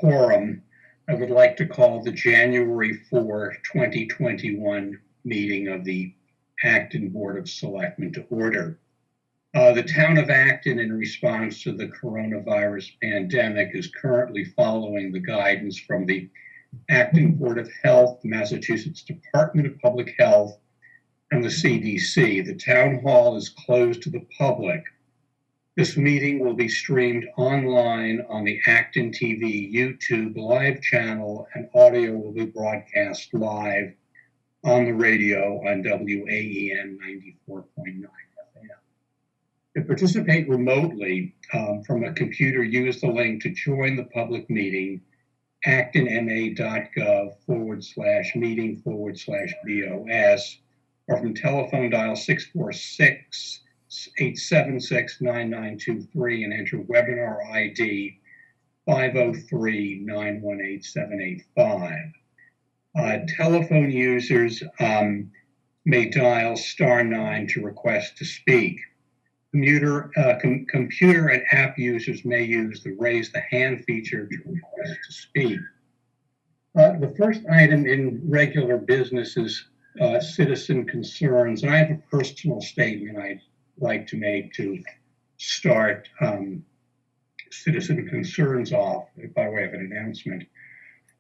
quorum, I would like to call the January 4, 2021 meeting of the Acton Board of Selectmen to order. The Town of Acton, in response to the coronavirus pandemic, is currently following the guidance from the Acton Board of Health, Massachusetts Department of Public Health, and the CDC. The town hall is closed to the public. This meeting will be streamed online on the ActonTV YouTube live channel, and audio will be broadcast live on the radio on WAEM 94.9 FM. To participate remotely from a computer, use the link to join the public meeting, actonma.gov/meeting/BOS, or from telephone dial 646-876-9923 and enter webinar ID 503-918-785. Telephone users may dial *9 to request to speak. Computer and app users may use the raise the hand feature to request to speak. The first item in regular business is citizen concerns, and I have a personal statement I'd like to make to start citizen concerns off by way of an announcement.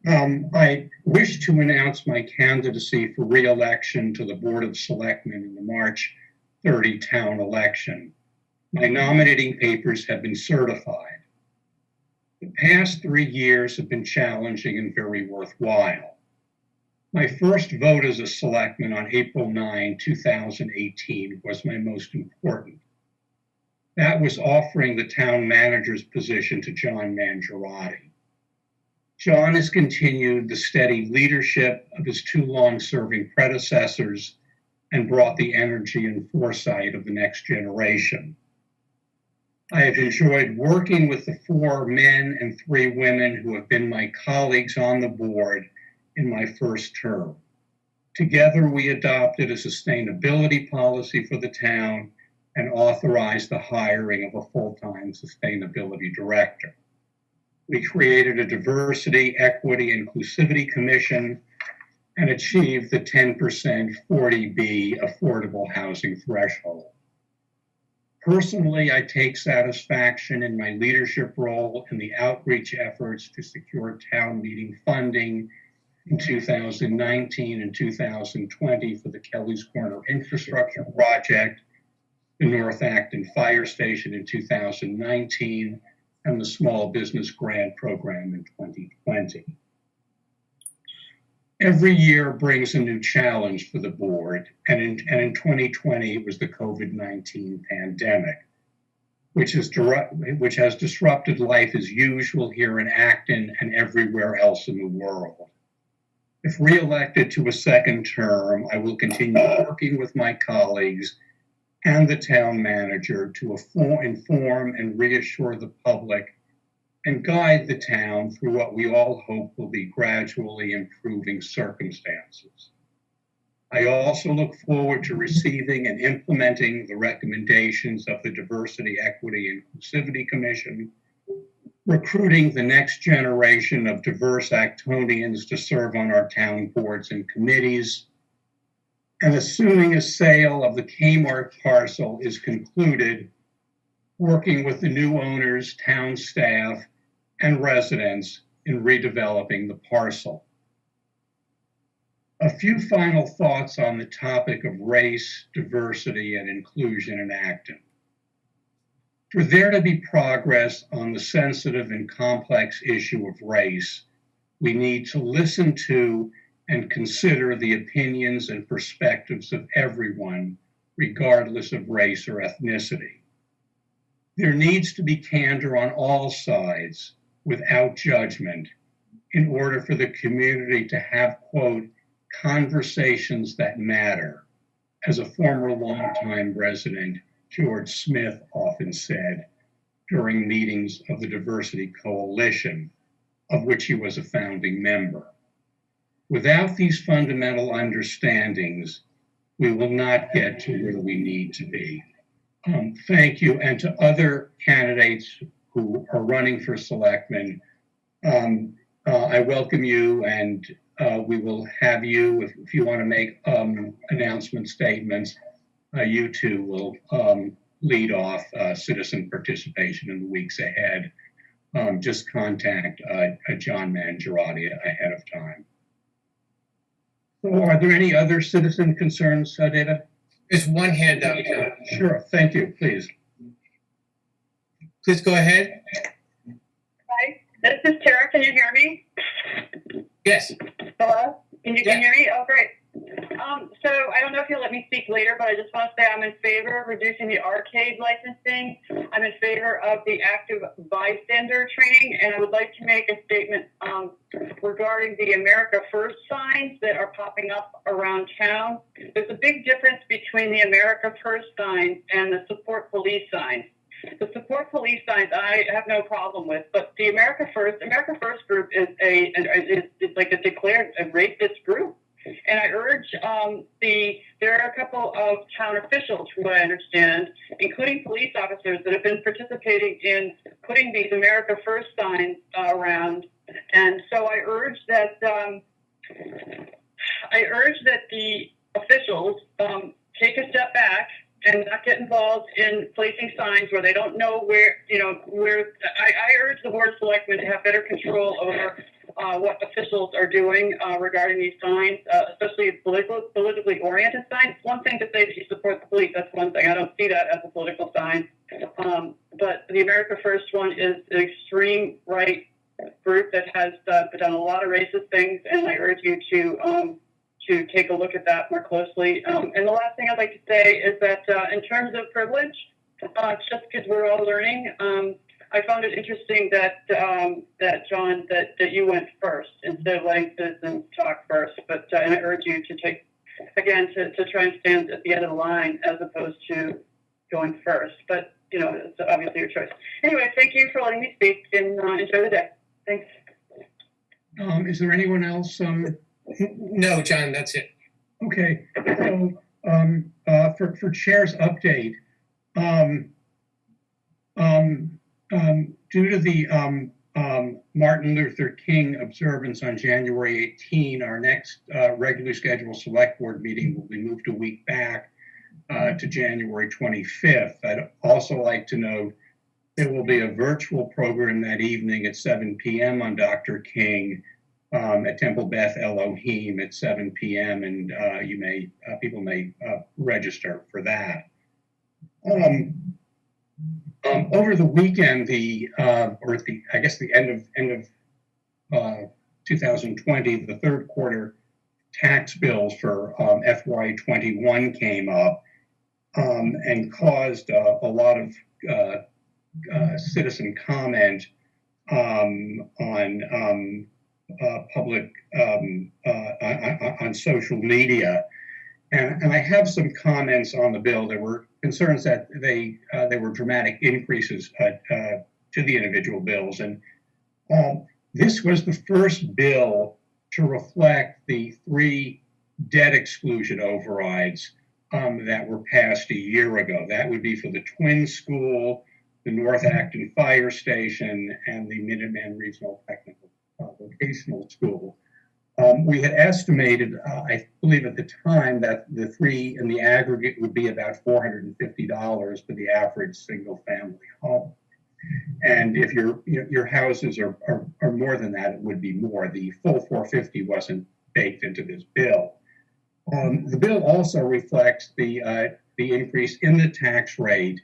I wish to announce my candidacy for re-election to the Board of Selectmen in the March 30 town election. My nominating papers have been certified. The past 3 years have been challenging and very worthwhile. My first vote as a selectman on April 9, 2018 was my most important. That was offering the town manager's position to John Mangiarotti. John has continued the steady leadership of his two long-serving predecessors and brought the energy and foresight of the next generation. I have enjoyed working with the 4 men and 3 women who have been my colleagues on the board in my first term. Together, we adopted a sustainability policy for the town and authorized the hiring of a full-time sustainability director. We created a diversity, equity, inclusivity commission and achieved the 10% 40B affordable housing threshold. Personally, I take satisfaction in my leadership role in the outreach efforts to secure town meeting funding in 2019 and 2020 for the Kelly's Corner infrastructure project, the North Acton Fire Station in 2019, and the Small Business Grant Program in 2020. Every year brings a new challenge for the board, and in 2020 it was the COVID-19 pandemic, which has disrupted life as usual here in Acton and everywhere else in the world. If re-elected to a second term, I will continue working with my colleagues and the town manager to inform and reassure the public and guide the town through what we all hope will be gradually improving circumstances. I also look forward to receiving and implementing the recommendations of the Diversity, Equity, and Inclusivity Commission, recruiting the next generation of diverse Actonians to serve on our town boards and committees, and assuming a sale of the Kmart parcel is concluded, working with the new owners, town staff, and residents in redeveloping the parcel. A few final thoughts on the topic of race, diversity, and inclusion in Acton. For there to be progress on the sensitive and complex issue of race, we need to listen to and consider the opinions and perspectives of everyone, regardless of race or ethnicity. There needs to be candor on all sides, without judgment, in order for the community to have, quote, conversations that matter, as a former longtime resident, George Smith, often said during meetings of the Diversity Coalition, of which he was a founding member. Without these fundamental understandings, we will not get to where we need to be. Thank you, and to other candidates who are running for selectmen, I welcome you, and we will have you, if you want to make announcement statements, you two will lead off citizen participation in the weeks ahead. Just contact John Mangiarotti ahead of time. So are there any other citizen concerns, David? There's one hand up. Sure, thank you, please. Please go ahead. Hi, this is Tara. Can you hear me? Yes. Hello? Can you hear me? Oh, great. So I don't know if you'll let me speak later, but I just want to say I'm in favor of reducing the arcade licensing. I'm in favor of the active bystander training, and I would like to make a statement regarding the America First signs that are popping up around town. There's a big difference between the America First signs and the support police signs. The support police signs I have no problem with, but the America First group is like a declared a racist group. And I urge there are a couple of town officials, from what I understand, including police officers, that have been participating in putting these America First signs around. And so I urge that the officials take a step back and not get involved in placing signs where they don't know where. I urge the Board of Selectmen to have better control over what officials are doing regarding these signs, especially politically oriented signs. One thing to say that you support the police, that's one thing. I don't see that as a political sign. But the America First one is an extreme right group that has done a lot of racist things, and I urge you to take a look at that more closely. And the last thing I'd like to say is that in terms of privilege, just because we're all learning, I found it interesting that John, that you went first instead of letting citizens talk first. But and I urge you to take, again, to try and stand at the end of the line as opposed to going first. But it's obviously your choice. Anyway, thank you for letting me speak, and enjoy the day. Thanks. Is there anyone else? No, John, that's it. Okay. So for Chair's update, due to the Martin Luther King observance on January 18, our next regularly scheduled select board meeting will be moved a week back to January 25th. I'd also like to note there will be a virtual program that evening at 7 p.m. on Dr. King at Temple Beth Elohim at 7 p.m. and people may register for that. Over the weekend, the end of 2020, the third quarter tax bills for FY21 came up and caused a lot of citizen comment on public on social media, and I have some comments on the bill. There were concerns that there were dramatic increases to the individual bills, and this was the first bill to reflect the 3 debt exclusion overrides that were passed a year ago. That would be for the Twin School, the North Acton Fire Station, and the Minuteman Regional Technical Vocational School. We had estimated, I believe at the time, that the 3 in the aggregate would be about $450 for the average single-family home. And if your houses are more than that, it would be more. The full $450 wasn't baked into this bill. The bill also reflects the increase in the tax rate,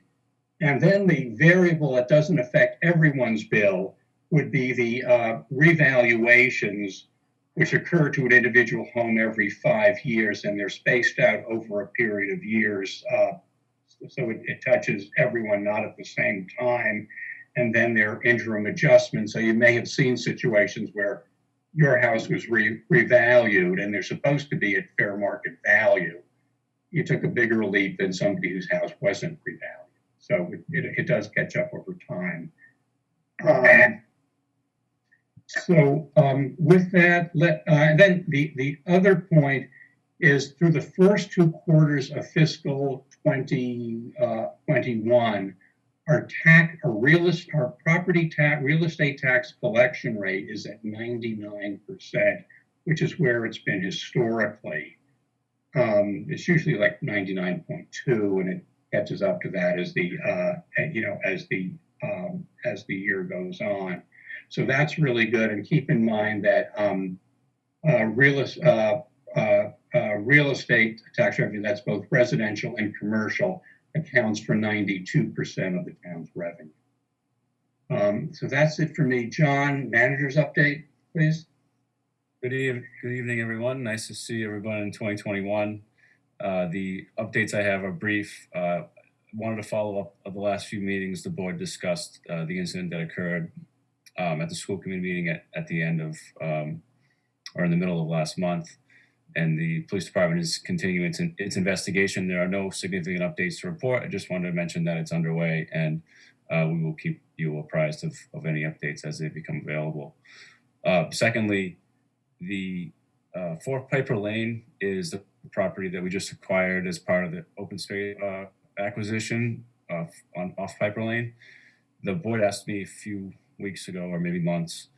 and then the variable that doesn't affect everyone's bill would be the revaluations, which occur to an individual home every 5 years, and they're spaced out over a period of years. So it touches everyone, not at the same time. And then there are interim adjustments. So you may have seen situations where your house was revalued and they're supposed to be at fair market value. You took a bigger leap than somebody whose house wasn't revalued. So it does catch up over time. With that, then the other point is through the first 2 quarters of fiscal 2021, our property tax, real estate tax collection rate is at 99%, which is where it's been historically. It's usually like 99.2, and it catches up to that as the as the year goes on. So that's really good. And keep in mind that real estate tax revenue, that's both residential and commercial, accounts for 92% of the town's revenue. So that's it for me. John, manager's update, please. Good evening, everyone. Nice to see everyone in 2021. The updates I have are brief. Wanted to follow up on the last few meetings. The board discussed the incident that occurred at the school committee meeting at the end of, or in the middle of last month. And the police department is continuing its investigation. There are no significant updates to report. I just wanted to mention that it's underway, and we will keep you apprised of any updates as they become available. Secondly, the 4 Piper Lane is the property that we just acquired as part of the open space acquisition off Piper Lane. The board asked me a few weeks ago, or maybe months,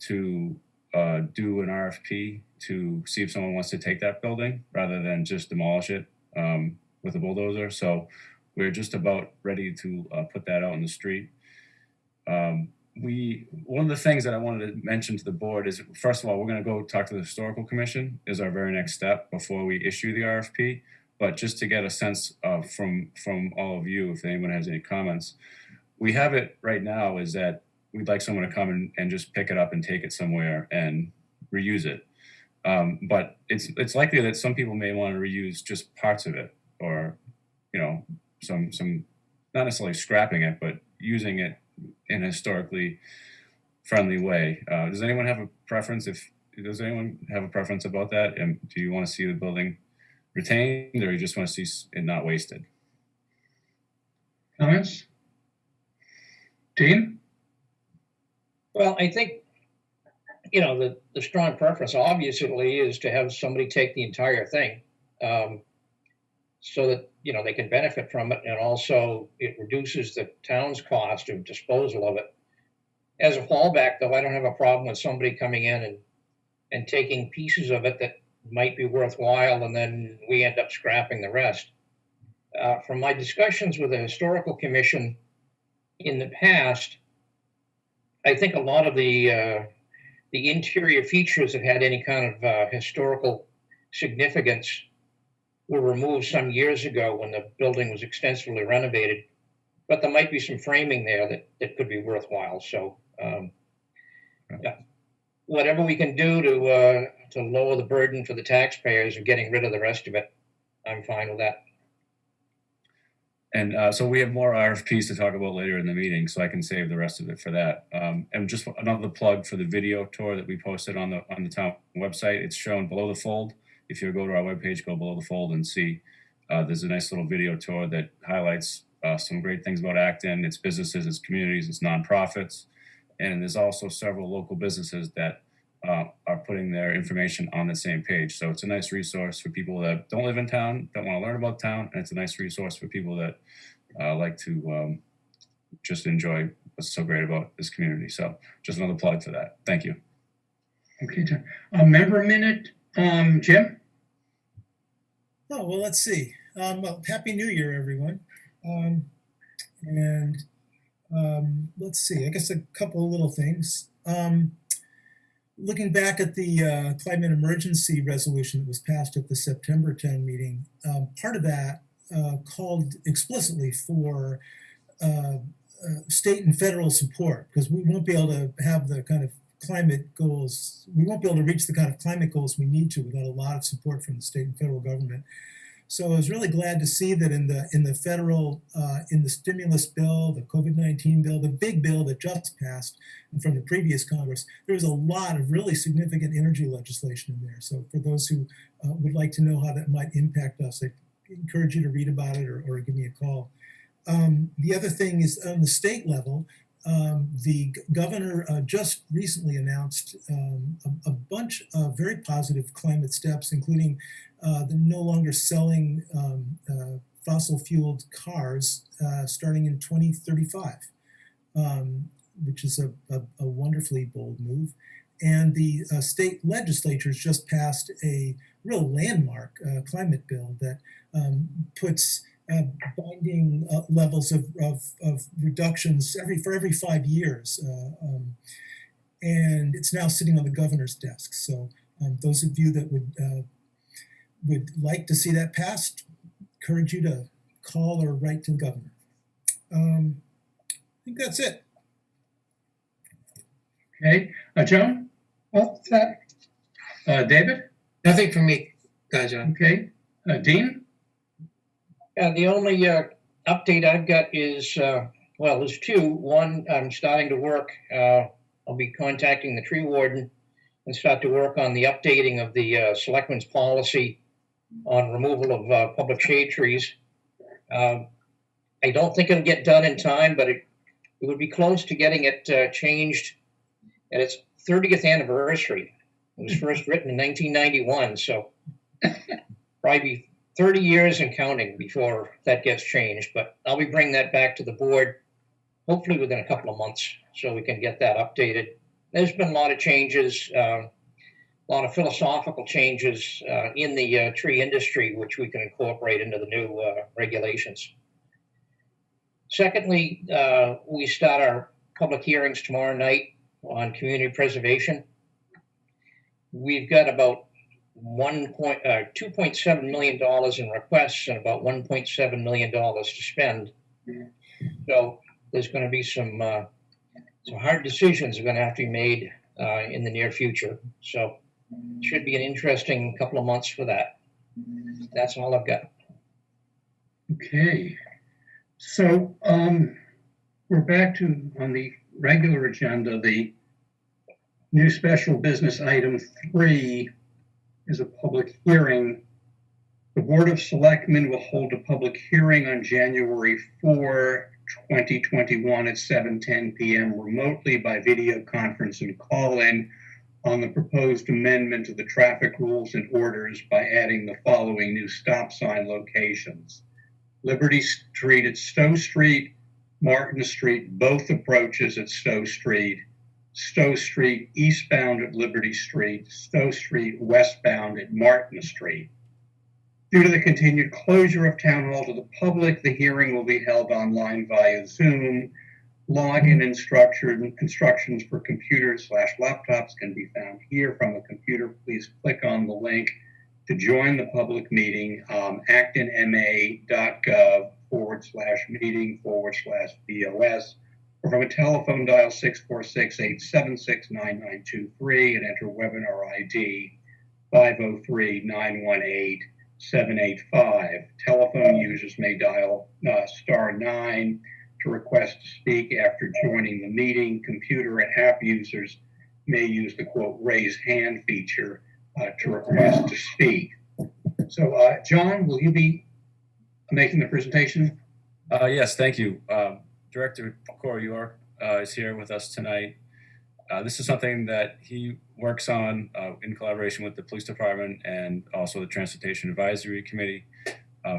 to do an RFP to see if someone wants to take that building rather than just demolish it with a bulldozer. So we're just about ready to put that out in the street. One of the things that I wanted to mention to the board is, first of all, we're going to go talk to the Historical Commission is our very next step before we issue the RFP. But just to get a sense from all of you, if anyone has any comments, we have it right now is that we'd like someone to come and just pick it up and take it somewhere and reuse it. But it's likely that some people may want to reuse just parts of it, or some not necessarily scrapping it, but using it in a historically friendly way. Does anyone have a preference? Does anyone have a preference about that? And do you want to see the building retained, or you just want to see it not wasted? Comments? Dean? Well, I think, the strong preference obviously is to have somebody take the entire thing, so that, they can benefit from it. And also it reduces the town's cost of disposal of it. As a fallback, though, I don't have a problem with somebody coming in and taking pieces of it that might be worthwhile, and then we end up scrapping the rest. From my discussions with the Historical Commission in the past, I think a lot of the interior features that had any kind of historical significance were removed some years ago when the building was extensively renovated. But there might be some framing there that could be worthwhile. So whatever we can do to lower the burden for the taxpayers of getting rid of the rest of it, I'm fine with that. And so we have more RFPs to talk about later in the meeting, so I can save the rest of it for that. And just another plug for the video tour that we posted on the town website. It's shown below the fold. If you go to our webpage, go below the fold and see there's a nice little video tour that highlights some great things about Acton, its businesses, its communities, its nonprofits. And there's also several local businesses that are putting their information on the same page. So it's a nice resource for people that don't live in town, that want to learn about town, and it's a nice resource for people that like to just enjoy what's so great about this community. So just another plug for that. Thank you. Okay, John. Member minute, Jim? Oh, well, let's see. Well, Happy New Year, everyone. Let's see, I guess a couple of little things. Looking back at the climate emergency resolution that was passed at the September town meeting, part of that called explicitly for state and federal support, because we won't be able to have the kind of climate goals, we won't be able to reach the kind of climate goals we need to without a lot of support from the state and federal government. So I was really glad to see that in the federal, in the stimulus bill, the COVID-19 bill, the big bill that just passed from the previous Congress, there was a lot of really significant energy legislation in there. So for those who would like to know how that might impact us, I encourage you to read about it or give me a call. The other thing is on the state level, the governor just recently announced a bunch of very positive climate steps, including the no longer selling fossil fueled cars starting in 2035, which is a wonderfully bold move. And the state legislatures just passed a real landmark climate bill that puts binding levels of reductions for every 5 years. And it's now sitting on the governor's desk. So those of you that would like to see that passed, encourage you to call or write to the governor. I think that's it. Okay, Joan? What's that? David? Nothing from me, John. Okay, Dean? The only update I've got is, well, there's two. One, I'm starting to work, I'll be contacting the tree warden and start to work on the updating of the Selectmen's policy on removal of public shade trees. I don't think it'll get done in time, but it would be close to getting it changed at its 30th anniversary. It was first written in 1991, so probably 30 years and counting before that gets changed. But I'll be bringing that back to the board, hopefully within a couple of months, so we can get that updated. There's been a lot of changes, a lot of philosophical changes in the tree industry, which we can incorporate into the new regulations. Secondly, we start our public hearings tomorrow night on community preservation. We've got about $2.7 million in requests and about $1.7 million to spend. So there's going to be some hard decisions are going to have to be made in the near future. So it should be an interesting couple of months for that. That's all I've got. Okay. So we're back to, on the regular agenda, the new special business item 3 is a public hearing. The Board of Selectmen will hold a public hearing on January 4, 2021 at 7:10 p.m. remotely by video conference and call-in on the proposed amendment to the traffic rules and orders by adding the following new stop sign locations: Liberty Street at Stowe Street, Martin Street, both approaches at Stowe Street, Stowe Street eastbound at Liberty Street, Stowe Street westbound at Martin Street. Due to the continued closure of Town Hall to the public, the hearing will be held online via Zoom. Login instructions for computers/laptops can be found here. From a computer, please click on the link to join the public meeting, actonma.gov/meeting/BOS, or from a telephone dial 646-876-9923 and enter webinar ID 503-918-785. Telephone users may dial *9 to request to speak after joining the meeting. Computer and app users may use the quote raise hand feature to request to speak. So, John, will you be making the presentation? Yes, thank you. Director Corey York is here with us tonight. This is something that he works on in collaboration with the police department and also the Transportation Advisory Committee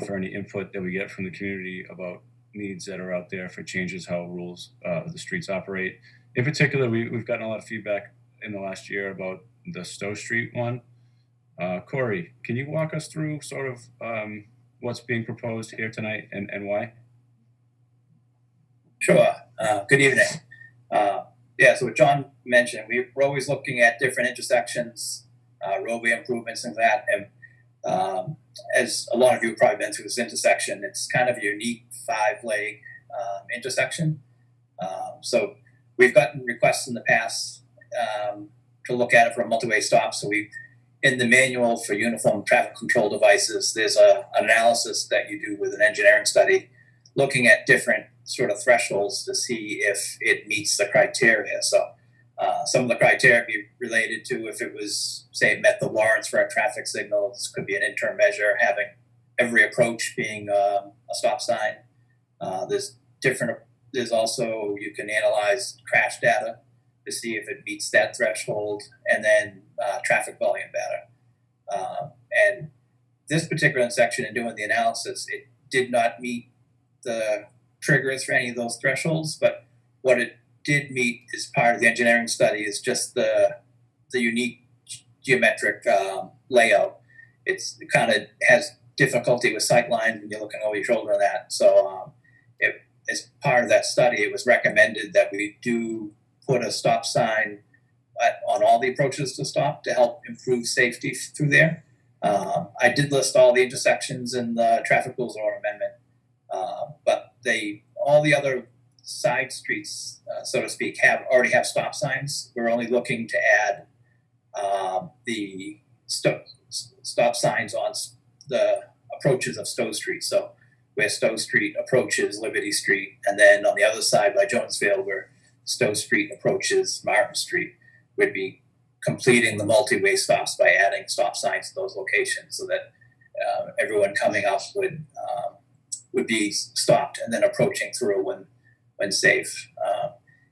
for any input that we get from the community about needs that are out there for changes how rules of the streets operate. In particular, we've gotten a lot of feedback in the last year about the Stowe Street one. Corey, can you walk us through sort of what's being proposed here tonight and why? Sure. Good evening. Yeah, so what John mentioned, we're always looking at different intersections, roadway improvements and that. And as a lot of you have probably been through this intersection, it's kind of a unique 5-leg intersection. So we've gotten requests in the past to look at it for a multi-way stop. So in the manual for uniform traffic control devices, there's an analysis that you do with an engineering study looking at different sort of thresholds to see if it meets the criteria. So some of the criteria be related to if it was, say, it met the warrants for a traffic signal. This could be an interim measure, having every approach being a stop sign. There's also, you can analyze crash data to see if it meets that threshold, and then traffic volume data. And this particular section, in doing the analysis, it did not meet the triggers for any of those thresholds, but what it did meet as part of the engineering study is just the unique geometric layout. It kind of has difficulty with sight lines when you're looking over your shoulder on that. So as part of that study, it was recommended that we do put a stop sign on all the approaches to stop to help improve safety through there. I did list all the intersections in the traffic rules or amendment, but all the other side streets, so to speak, already have stop signs. We're only looking to add the stop signs on the approaches of Stowe Street. So where Stowe Street approaches Liberty Street, and then on the other side by Jonesfield, where Stowe Street approaches Martin Street, would be completing the multi-way stops by adding stop signs to those locations, so that everyone coming up would be stopped and then approaching through when safe.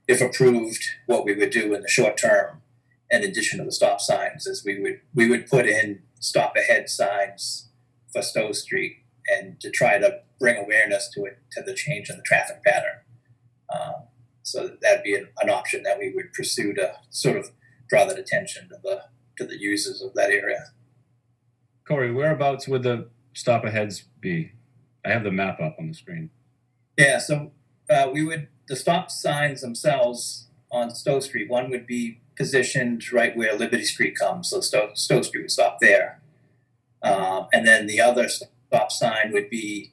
If approved, what we would do in the short term, in addition to the stop signs, is we would put in stop ahead signs for Stowe Street, and to try to bring awareness to the change in the traffic pattern. So that'd be an option that we would pursue to sort of draw that attention to the users of that area. Corey, whereabouts would the stop aheads be? I have the map up on the screen. Yeah, so the stop signs themselves on Stowe Street, one would be positioned right where Liberty Street comes, so Stowe Street would stop there. And then the other stop sign would be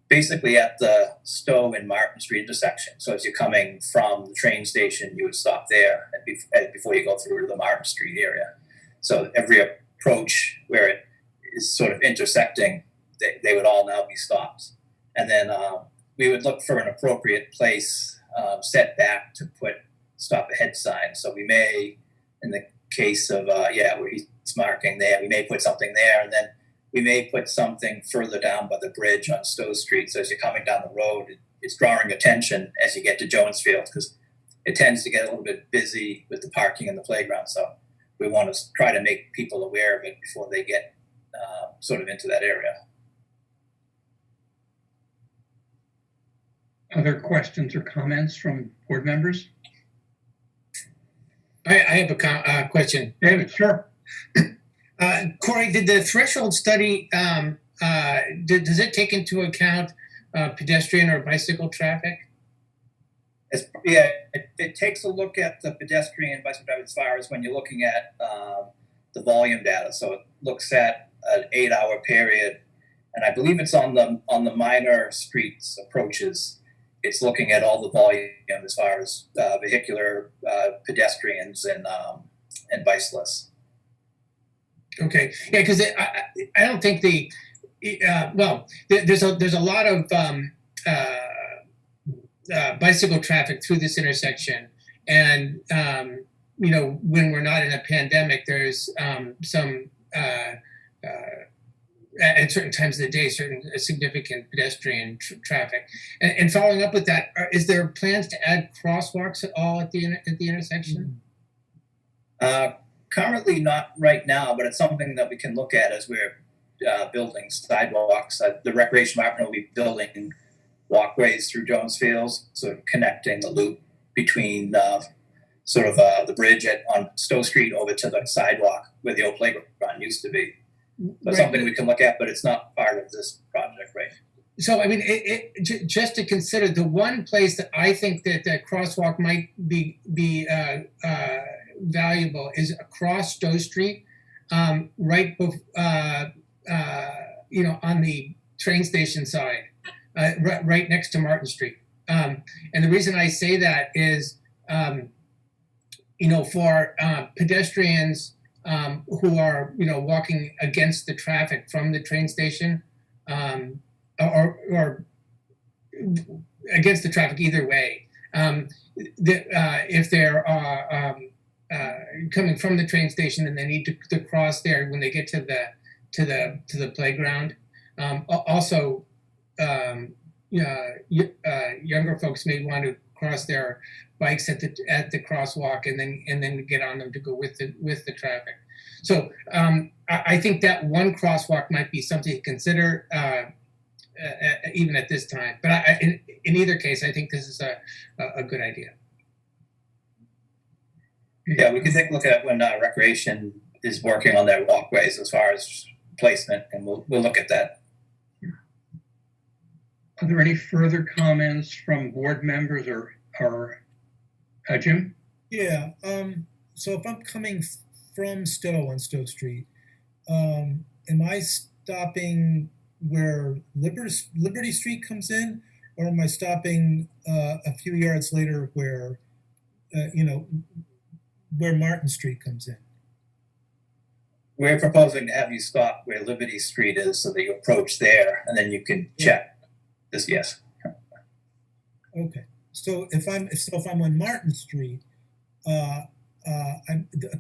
basically at the Stowe and Martin Street intersection. So as you're coming from the train station, you would stop there before you go through to the Martin Street area. So every approach where it is sort of intersecting, they would all now be stopped. And then we would look for an appropriate place set back to put stop ahead signs. So we may, in the case of, where he's marking there, we may put something there, and then we may put something further down by the bridge on Stowe Street. So as you're coming down the road, it's drawing attention as you get to Jonesfield, because it tends to get a little bit busy with the parking and the playground. So we want to try to make people aware of it before they get sort of into that area. Other questions or comments from board members? I have a question. David, sure. Corey, did the threshold study, does it take into account pedestrian or bicycle traffic? It takes a look at the pedestrian bicycle traffic as far as when you're looking at the volume data. So it looks at an 8-hour period, and I believe it's on the minor streets approaches. It's looking at all the volume as far as vehicular, pedestrians, and bicyclists. Okay, yeah, because I don't think there's a lot of bicycle traffic through this intersection, and when we're not in a pandemic, there's some at certain times of the day, significant pedestrian traffic. And following up with that, is there plans to add crosswalks at all at the intersection? Currently not right now, but it's something that we can look at as we're building sidewalks. The recreation department will be building walkways through Jonesfield, so connecting the loop between the bridge on Stowe Street over to the sidewalk where the old playground used to be. That's something we can look at, but it's not part of this project, right? So, I mean, just to consider, the one place that I think that crosswalk might be valuable is across Stowe Street, right on the train station side, right next to Martin Street. And the reason I say that is, for pedestrians who are, walking against the traffic from the train station, or against the traffic either way. If they're coming from the train station and they need to cross there when they get to the playground. Also, younger folks may want to cross their bikes at the crosswalk and then get on them to go with the traffic. So I think that one crosswalk might be something to consider. even at this time. But in either case, I think this is a good idea. Yeah, we can take a look at when recreation is working on their walkways as far as placement, and we'll look at that. Are there any further comments from board members or Jim? Yeah, so if I'm coming from Stowe on Stowe Street, am I stopping where Liberty Street comes in, or am I stopping a few yards later where, where Martin Street comes in? We're proposing to have you stop where Liberty Street is so that you approach there, and then you can check this. Yes. Okay, so if I'm on Martin Street, the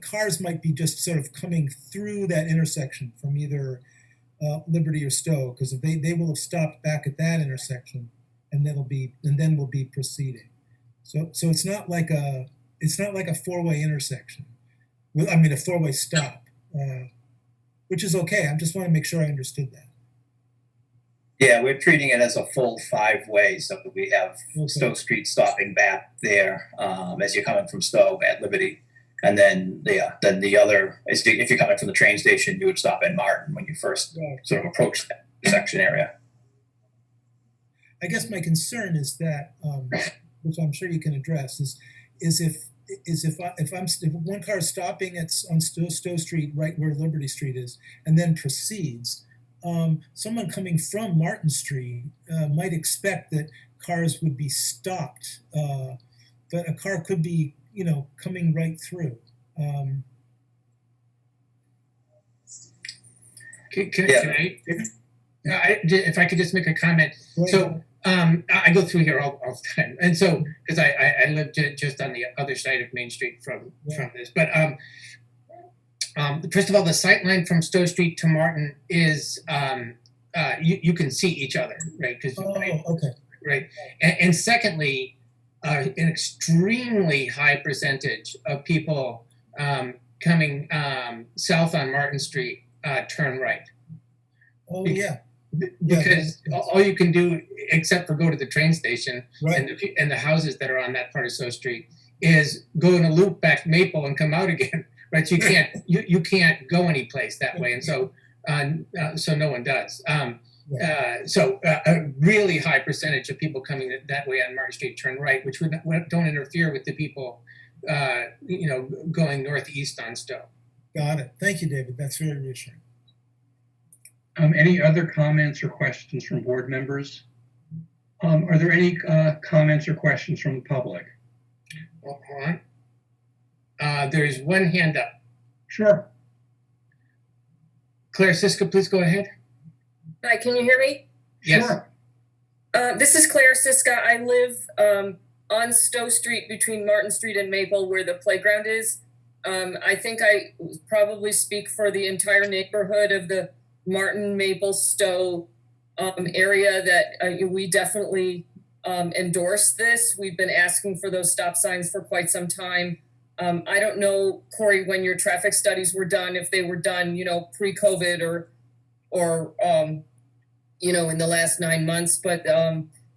cars might be just sort of coming through that intersection from either Liberty or Stowe, because they will have stopped back at that intersection, and then we'll be proceeding. So it's not like a four-way intersection. Well, I mean a four-way stop, which is okay. I just want to make sure I understood that. Yeah, we're treating it as a full 5-way, so that we have Okay. Stowe Street stopping back there as you're coming from Stowe at Liberty, and then the other is if you're coming from the train station, you would stop at Martin when you first Right. sort of approach that section area. I guess my concern is that, which I'm sure you can address, is if one car is stopping on Stowe Street, right where Liberty Street is, and then proceeds, someone coming from Martin Street might expect that cars would be stopped, but a car could be, coming right through. If I could just make a comment. Right. So I go through here all the time, and so because I live just on the other side of Main Street from this, but first of all, the sight line from Stowe Street to Martin is you can see each other, right? Okay. Right, and secondly, an extremely high percentage of people coming south on Martin Street turn right. Oh, yeah. Because all you can do, except for go to the train station Right. and the houses that are on that part of Stowe Street, is go in a loop back Maple and come out again. Right, so you can't go any place that way, and so no one does. So a really high percentage of people coming that way on Martin Street turn right, which don't interfere with the people going northeast on Stowe. Got it. Thank you, David. That's very reassuring. Any other comments or questions from board members? Are there any comments or questions from the public? Well, hold on. There's one hand up. Sure. Claire Siska, please go ahead. Hi, can you hear me? Yes. Sure. This is Claire Siska. I live on Stowe Street between Martin Street and Maple, where the playground is. I think I probably speak for the entire neighborhood of the Martin, Maple, Stowe area that we definitely endorse this. We've been asking for those stop signs for quite some time. I don't know, Corey, when your traffic studies were done, if they were done, pre-COVID or in the last 9 months, but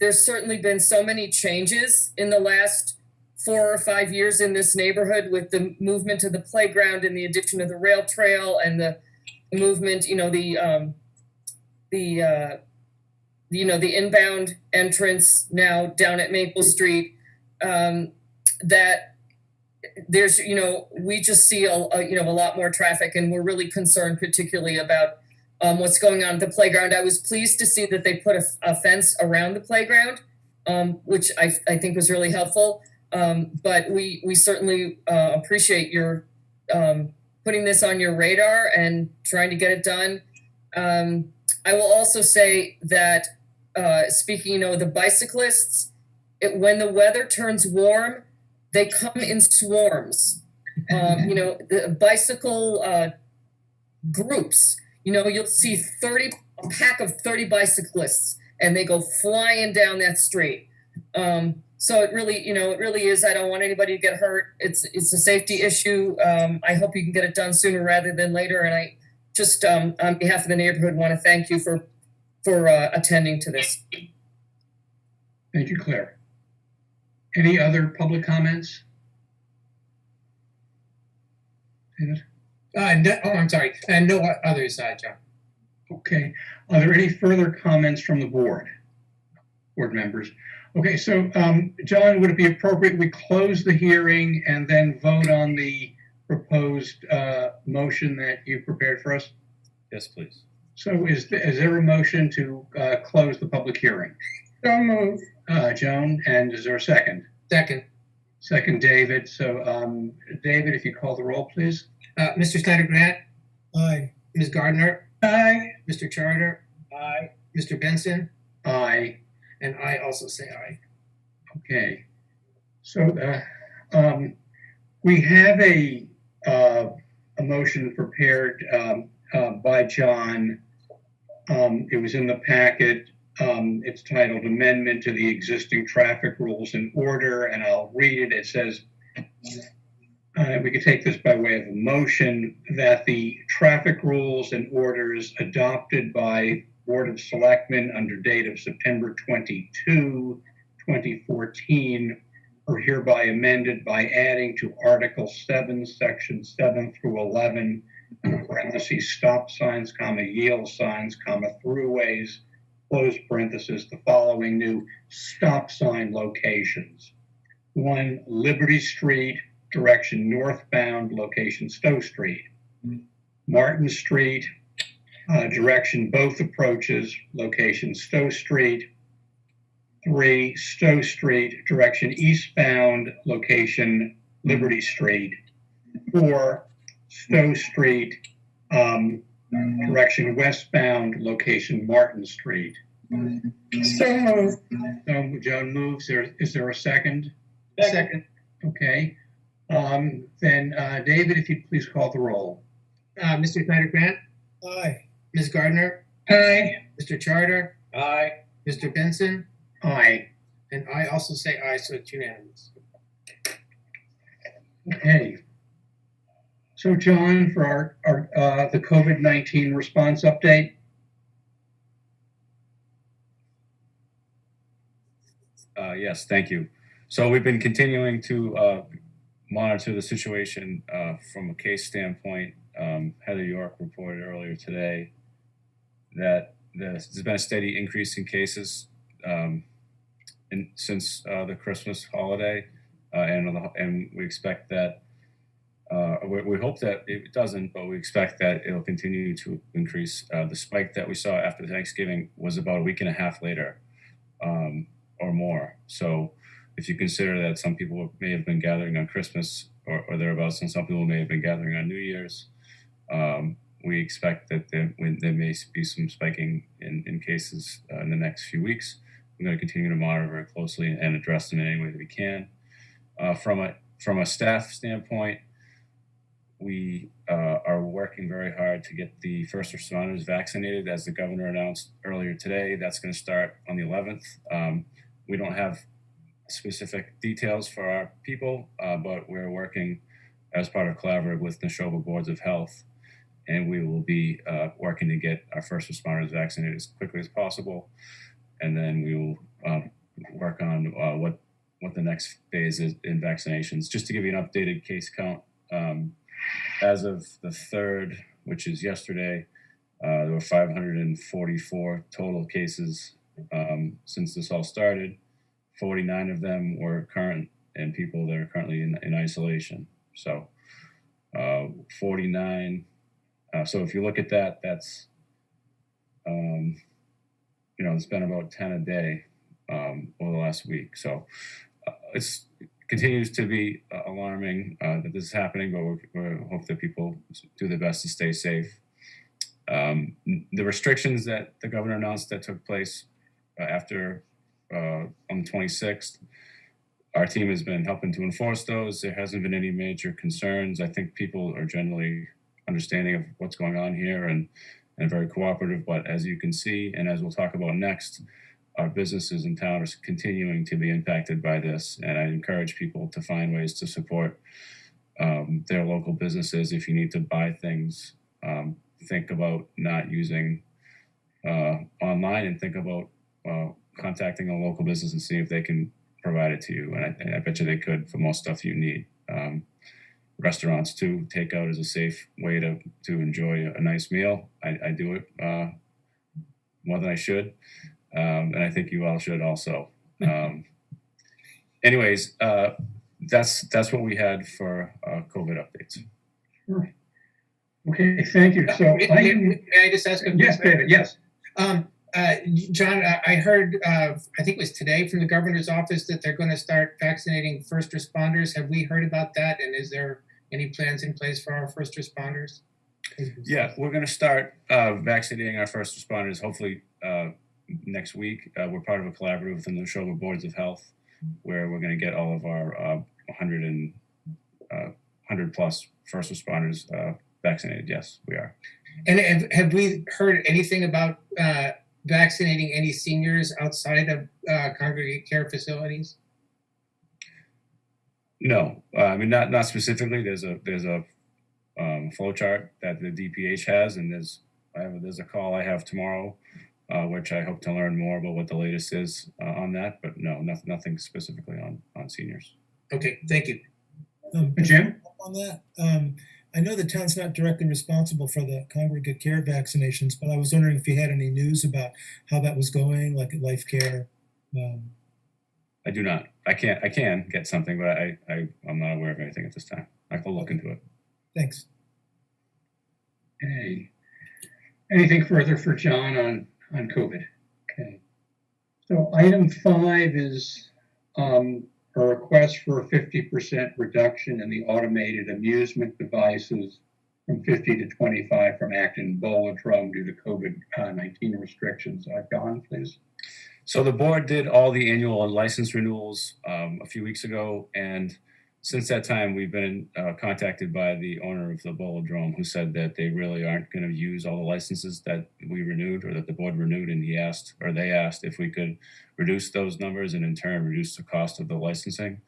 there's certainly been so many changes in the last 4 or 5 years in this neighborhood with the movement of the playground and the addition of the rail trail and the movement, the inbound entrance now down at Maple Street, that there's, we just see a lot more traffic, and we're really concerned particularly about what's going on at the playground. I was pleased to see that they put a fence around the playground, which I think was really helpful. But we certainly appreciate your putting this on your radar and trying to get it done. I will also say that speaking, the bicyclists, when the weather turns warm, they come in swarms. The bicycle groups, you'll see a pack of 30 bicyclists, and they go flying down that street. So it really is. I don't want anybody to get hurt. It's a safety issue. I hope you can get it done sooner rather than later. And I just, on behalf of the neighborhood, want to thank you for attending to this. Thank you, Claire. Any other public comments? David? No, oh, I'm sorry. And no others, John. Okay. Are there any further comments from the board members? Okay, so John, would it be appropriate we close the hearing and then vote on the proposed motion that you prepared for us? Yes, please. So is there a motion to close the public hearing? So moved. Joan, and is there a second? Second. Second, David. So David, if you call the roll, please. Mr. Snyder Grant, Aye. Ms. Gardner, Aye. Mr. Charter, Aye. Mr. Benson, Aye. and I also say aye. Okay. So we have a motion prepared by John. It was in the packet. It's titled Amendment to the Existing Traffic Rules and Order, and I'll read it. It says, we could take this by way of a motion, that the traffic rules and orders adopted by Board of Selectmen under date of September 22, 2014 are hereby amended by adding to Article 7, Section 7 through 11, parentheses, stop signs, comma, yield signs, comma, throughways, close parentheses, the following new stop sign locations. 1, Liberty Street, direction northbound, location Stowe Street. Martin Street, direction both approaches, location Stowe Street. 3, Stowe Street, direction eastbound, location Liberty Street. 4, Stowe Street, direction westbound, location Martin Street. So moved. So Joan moves. Is there a second? Second. Okay. Then David, if you'd please call the roll. Mr. Snyder Grant, Aye. Ms. Gardner, Aye. Mr. Charter, Aye. Mr. Benson, Aye. and I also say aye, so it's unanimous. Okay. So John, for our the COVID-19 response update. Yes, thank you. So we've been continuing to monitor the situation from a case standpoint. Heather York reported earlier today that there's been a steady increase in cases since the Christmas holiday, and we expect that. We hope that it doesn't, but we expect that it'll continue to increase. The spike that we saw after Thanksgiving was about a week and a half later, or more. So if you consider that some people may have been gathering on Christmas or thereabouts, and some people may have been gathering on New Year's, we expect that there may be some spiking in cases in the next few weeks. We're going to continue to monitor very closely and address them in any way that we can. From a staff standpoint, we are working very hard to get the first responders vaccinated, as the governor announced earlier today. That's going to start on the 11th. We don't have specific details for our people, but we're working as part of collaborative with Neshoba Boards of Health, and we will be working to get our first responders vaccinated as quickly as possible. And then we will work on what the next phase is in vaccinations. Just to give you an updated case count, as of the 3rd, which is yesterday, there were 544 total cases since this all started. 49 of them were current and people that are currently in isolation. So 49. So if you look at that, that's, it's been about 10 a day over the last week. So it continues to be alarming that this is happening, but we hope that people do their best to stay safe. The restrictions that the governor announced that took place after on the 26th, our team has been helping to enforce those. There hasn't been any major concerns. I think people are generally understanding of what's going on here and very cooperative. But as you can see, and as we'll talk about next, our businesses in town are continuing to be impacted by this. And I encourage people to find ways to support their local businesses. If you need to buy things, think about not using online and think about contacting a local business and see if they can provide it to you. And I bet you they could for most stuff you need. Restaurants too, takeout is a safe way to enjoy a nice meal. I do it more than I should, and I think you all should also. Anyways, that's what we had for COVID updates. Okay, thank you. So May I just ask a question? yes, David, yes. John, I heard, I think it was today from the governor's office that they're going to start vaccinating first responders. Have we heard about that? And is there any plans in place for our first responders? Yeah, we're going to start vaccinating our first responders hopefully next week. We're part of a collaborative with the Neshoba Boards of Health, where we're going to get all of our 100 plus first responders vaccinated. Yes, we are. And have we heard anything about vaccinating any seniors outside of congregate care facilities? No, I mean not specifically. There's a flow chart that the DPH has, and there's a call I have tomorrow, which I hope to learn more about what the latest is on that. But no, nothing specifically on seniors. Okay, thank you. Jim? On that, I know the town's not directly responsible for the congregate care vaccinations, but I was wondering if you had any news about how that was going, like at Life Care. I do not. I can get something, but I'm not aware of anything at this time. I will look into it. Thanks. Okay. Anything further for John on COVID? Okay. So item 5 is a request for a 50% reduction in the automated amusement devices from 50 to 25 from Acton Board due to COVID-19 restrictions. Don, please. So the board did all the annual license renewals a few weeks ago, and since that time, we've been contacted by the owner of the Bolodrome, who said that they really aren't going to use all the licenses that we renewed or that the board renewed, and they asked if we could reduce those numbers and in turn reduce the cost of the licensing.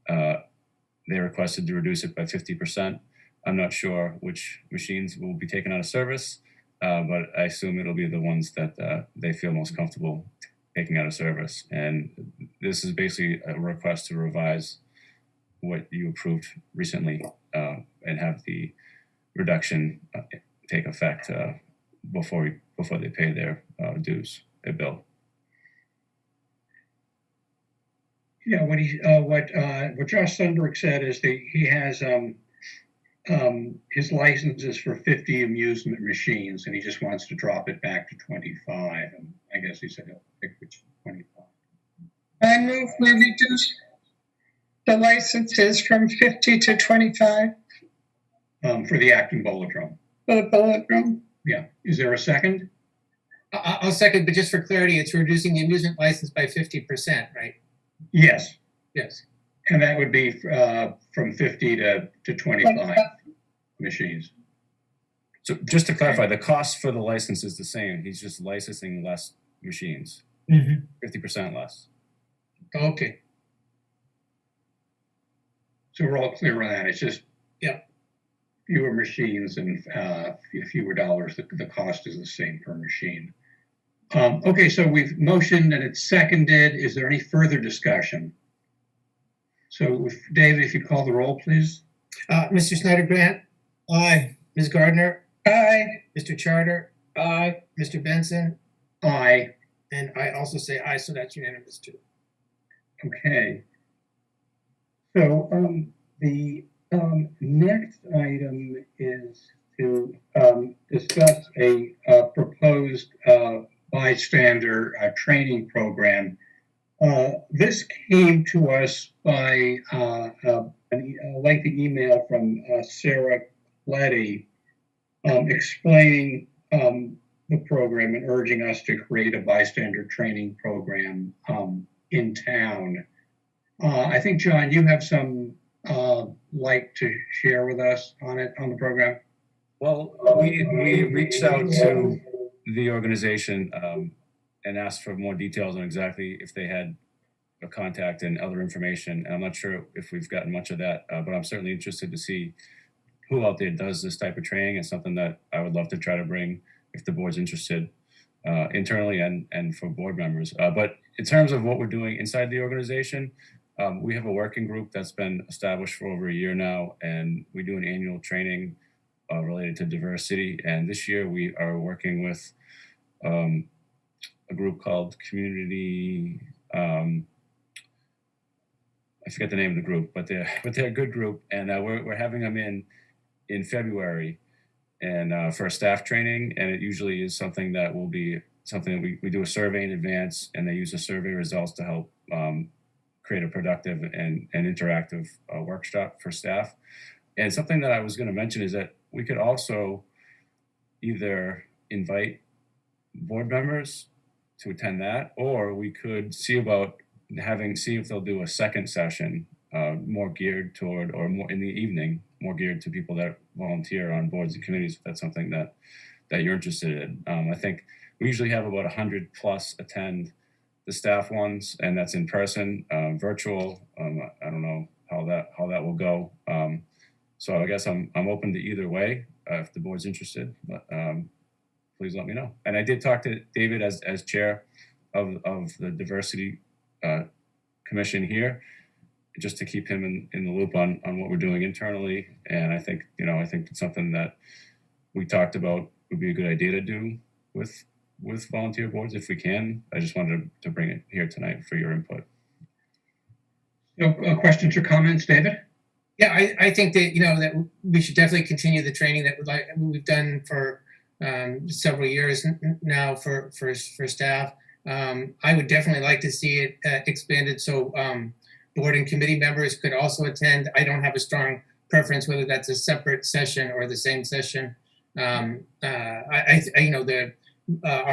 They requested to reduce it by 50%. I'm not sure which machines will be taken out of service, but I assume it'll be the ones that they feel most comfortable taking out of service. And this is basically a request to revise what you approved recently and have the reduction take effect before they pay their dues, their bill. Yeah, what Josh Sundberg said is that he has his licenses for 50 amusement machines, and he just wants to drop it back to 25. And I guess he said he'll pick which 25. I move we reduce the licenses from 50 to 25 For the Acton Bolodrome. for the bullet room. Yeah. Is there a second? I'll second, but just for clarity, it's reducing the amusement license by 50%, right? Yes. Yes. And that would be from 50 to 25 machines. So just to clarify, the cost for the license is the same. He's just licensing less machines, 50% less. Okay. So we're all clear on that. It's just fewer machines and fewer dollars. The cost is the same per machine. Okay, so we've motioned and it's seconded. Is there any further discussion? So David, if you call the roll, please. Mr. Snyder Grant, Aye. Ms. Gardner, Aye. Mr. Charter, Aye. Mr. Benson, Aye. and I also say aye, so that's unanimous too. Okay. So the next item is to discuss a proposed bystander training program. This came to us by a lengthy email from Sarah Letty explaining the program and urging us to create a bystander training program in town. I think, John, you have some light to share with us on the program. Well, we reached out to the organization and asked for more details on exactly if they had a contact and other information. And I'm not sure if we've gotten much of that, but I'm certainly interested to see who out there does this type of training. It's something that I would love to try to bring if the board's interested. internally and for board members. But in terms of what we're doing inside the organization, we have a working group that's been established for over a year now, and we do an annual training related to diversity. And this year we are working with a group called Community. I forget the name of the group, but they're a good group, and we're having them in February, and for a staff training. And it usually is something that will be something that we do a survey in advance, and they use the survey results to help create a productive and interactive workshop for staff. And something that I was going to mention is that we could also either invite board members to attend that, or we could see if they'll do a second session more geared toward, or more in the evening, more geared to people that volunteer on boards and committees, if that's something that you're interested in. I think we usually have about 100 plus attend the staff ones, and that's in person. Virtual, I don't know how that will go. So I guess I'm open to either way if the board's interested, but please let me know. And I did talk to David as chair of the diversity commission here, just to keep him in the loop on what we're doing internally. And I think it's something that we talked about would be a good idea to do with volunteer boards if we can. I just wanted to bring it here tonight for your input. No questions or comments, David? Yeah, I think that that we should definitely continue the training that we've done for several years now for staff. I would definitely like to see it expanded so board and committee members could also attend. I don't have a strong preference whether that's a separate session or the same session. Our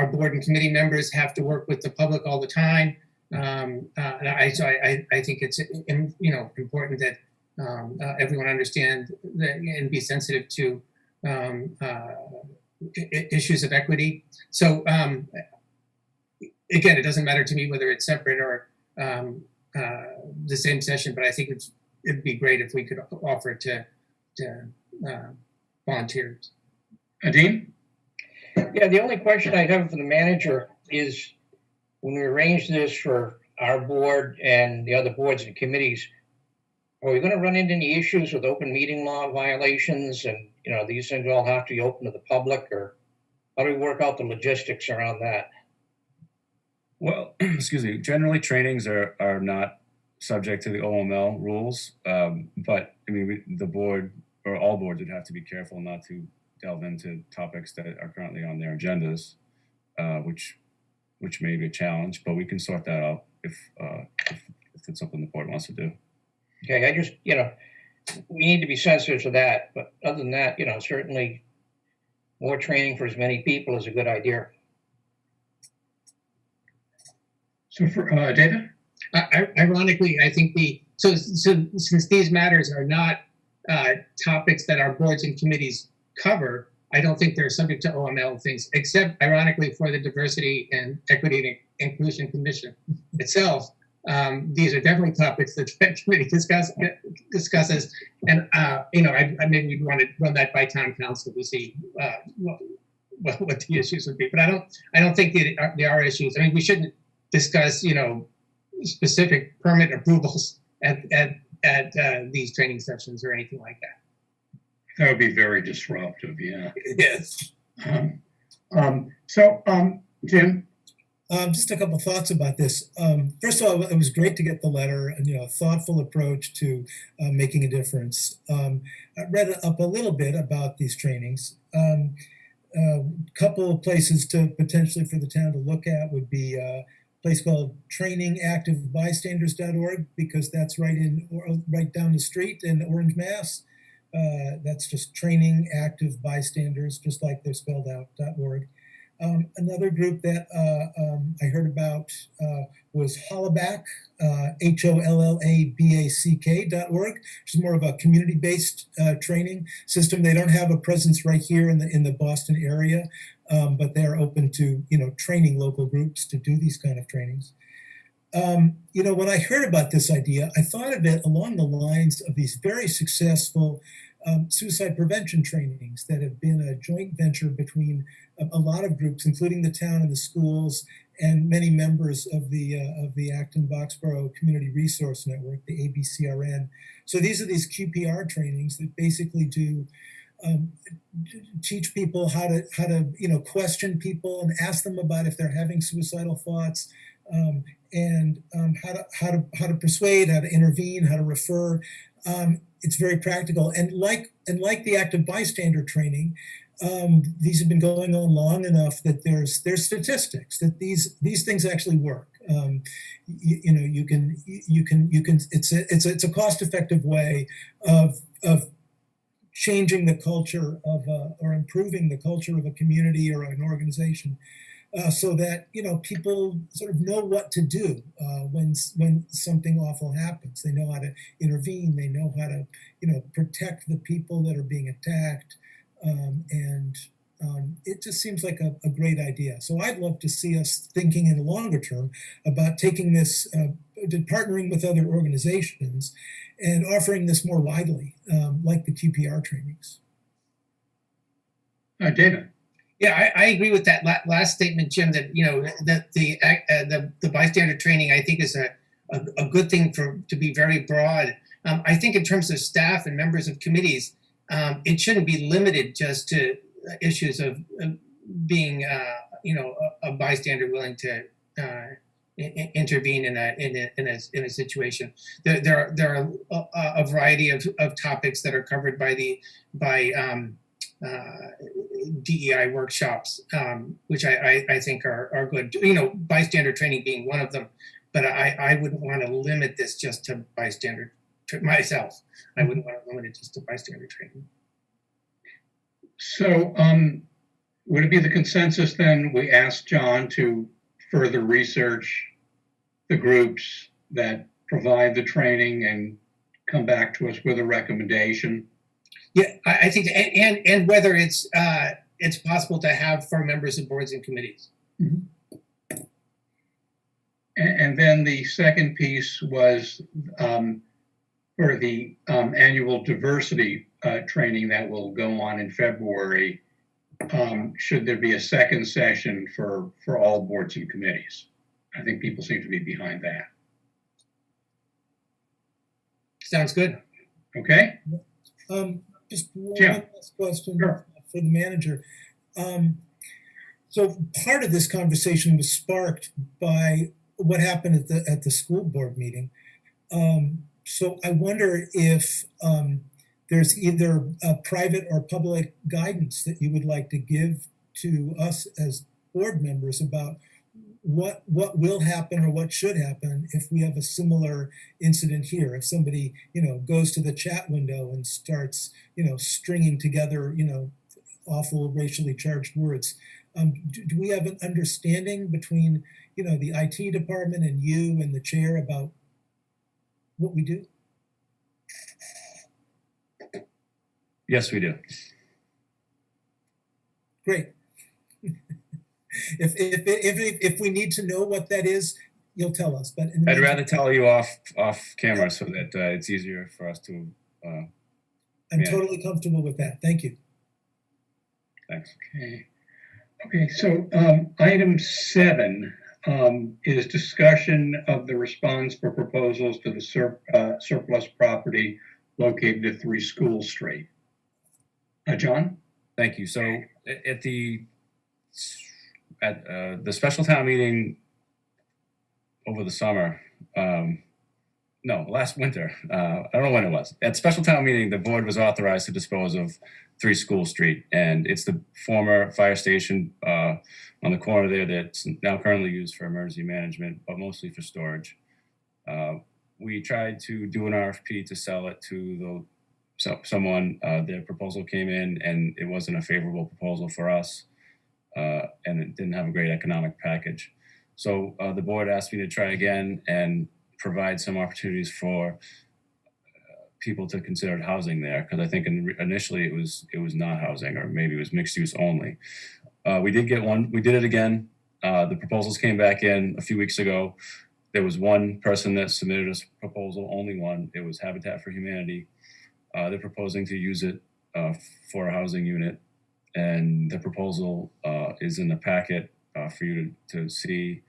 board and committee members have to work with the public all the time. I think it's important that everyone understand that and be sensitive to issues of equity. So again, it doesn't matter to me whether it's separate or the same session, but I think it'd be great if we could offer it to volunteers. Adine? Yeah, the only question I have for the manager is, when we arrange this for our board and the other boards and committees, are we going to run into any issues with open meeting law violations? And, these things all have to be open to the public, or how do we work out the logistics around that? Well, excuse me, generally trainings are not subject to the OML rules, but I mean, the board or all boards would have to be careful not to delve into topics that are currently on their agendas, which may be a challenge, but we can sort that out if it's something the board wants to do. Okay, I just, we need to be sensitive to that, but other than that, certainly more training for as many people is a good idea. So for David? Ironically, I think so since these matters are not topics that our boards and committees cover, I don't think they're subject to OML things, except ironically for the Diversity and Equity and Inclusion Commission itself. These are definitely topics that the committee discusses, and I maybe we'd want to run that by town council to see what the issues would be. But I don't think there are issues. I mean, we shouldn't discuss specific permit approvals at these training sessions or anything like that. That would be very disruptive, yeah. Yes. Jim? Just a couple of thoughts about this. First of all, it was great to get the letter and a thoughtful approach to making a difference. I read up a little bit about these trainings. A couple of places to potentially for the town to look at would be a place called trainingactivebystanders.org, because that's right down the street in Orange, Mass. That's just Training Active Bystanders, just like they're spelled out, .org. Another group that I heard about was Hollaback, HOLLABACK.org, which is more of a community-based training system. They don't have a presence right here in the Boston area, but they're open to training local groups to do these kind of trainings. When I heard about this idea, I thought of it along the lines of these very successful suicide prevention trainings that have been a joint venture between a lot of groups, including the town and the schools, and many members of the Acton Boxborough Community Resource Network, the ABCRN. So these are these QPR trainings that basically do teach people how to question people and ask them about if they're having suicidal thoughts, and how to persuade, how to intervene, how to refer. It's very practical, and like the active bystander training, these have been going on long enough that there's statistics that these things actually work. You can it's a cost-effective way of changing the culture of or improving the culture of a community or an organization, so that people sort of know what to do when something awful happens. They know how to intervene. They know how to protect the people that are being attacked, and it just seems like a great idea. So I'd love to see us thinking in the longer term about taking this, partnering with other organizations, and offering this more widely, like the QPR trainings. David. Yeah, I agree with that last statement, Jim. That that the bystander training, I think, is a good thing to be very broad. I think in terms of staff and members of committees, it shouldn't be limited just to issues of being a bystander willing to intervene in a situation. There are a variety of topics that are covered by DEI workshops, which I think are good. Bystander training being one of them, but I wouldn't want to limit this just to bystander myself. I wouldn't want to limit it just to bystander training. So would it be the consensus then we ask John to further research the groups that provide the training and come back to us with a recommendation? Yeah, I think, and whether it's possible to have for members of boards and committees. Mm-hmm. And then the second piece was for the annual diversity training that will go on in February. Should there be a second session for all boards and committees? I think people seem to be behind that. Sounds good. Okay. Just one Jim. last question. Sure. For the manager. So part of this conversation was sparked by what happened at the school board meeting. So I wonder if there's either a private or public guidance that you would like to give to us as board members about what will happen or what should happen if we have a similar incident here. If somebody goes to the chat window and starts stringing together awful racially charged words, do we have an understanding between the IT department and you and the chair about what we do? Yes, we do. Great. If we need to know what that is, you'll tell us. But I'd rather tell you off camera so that it's easier for us to. I'm totally comfortable with that. Thank you. Thanks. Okay. So item 7 is discussion of the response for proposals to the surplus property located at 3 School Street. John? Thank you. So at the special town meeting over the summer, last winter, I don't know when it was. At special town meeting, the board was authorized to dispose of 3 School Street, and it's the former fire station on the corner there that's now currently used for emergency management, but mostly for storage. We tried to do an RFP to sell it to someone. Their proposal came in, and it wasn't a favorable proposal for us, and it didn't have a great economic package. So the board asked me to try again and provide some opportunities for people to consider housing there, because I think initially it was not housing, or maybe it was mixed use only. We did get one. We did it again. The proposals came back in a few weeks ago. There was one person that submitted a proposal, only one. It was Habitat for Humanity. They're proposing to use it for a housing unit, and the proposal is in the packet for you to see.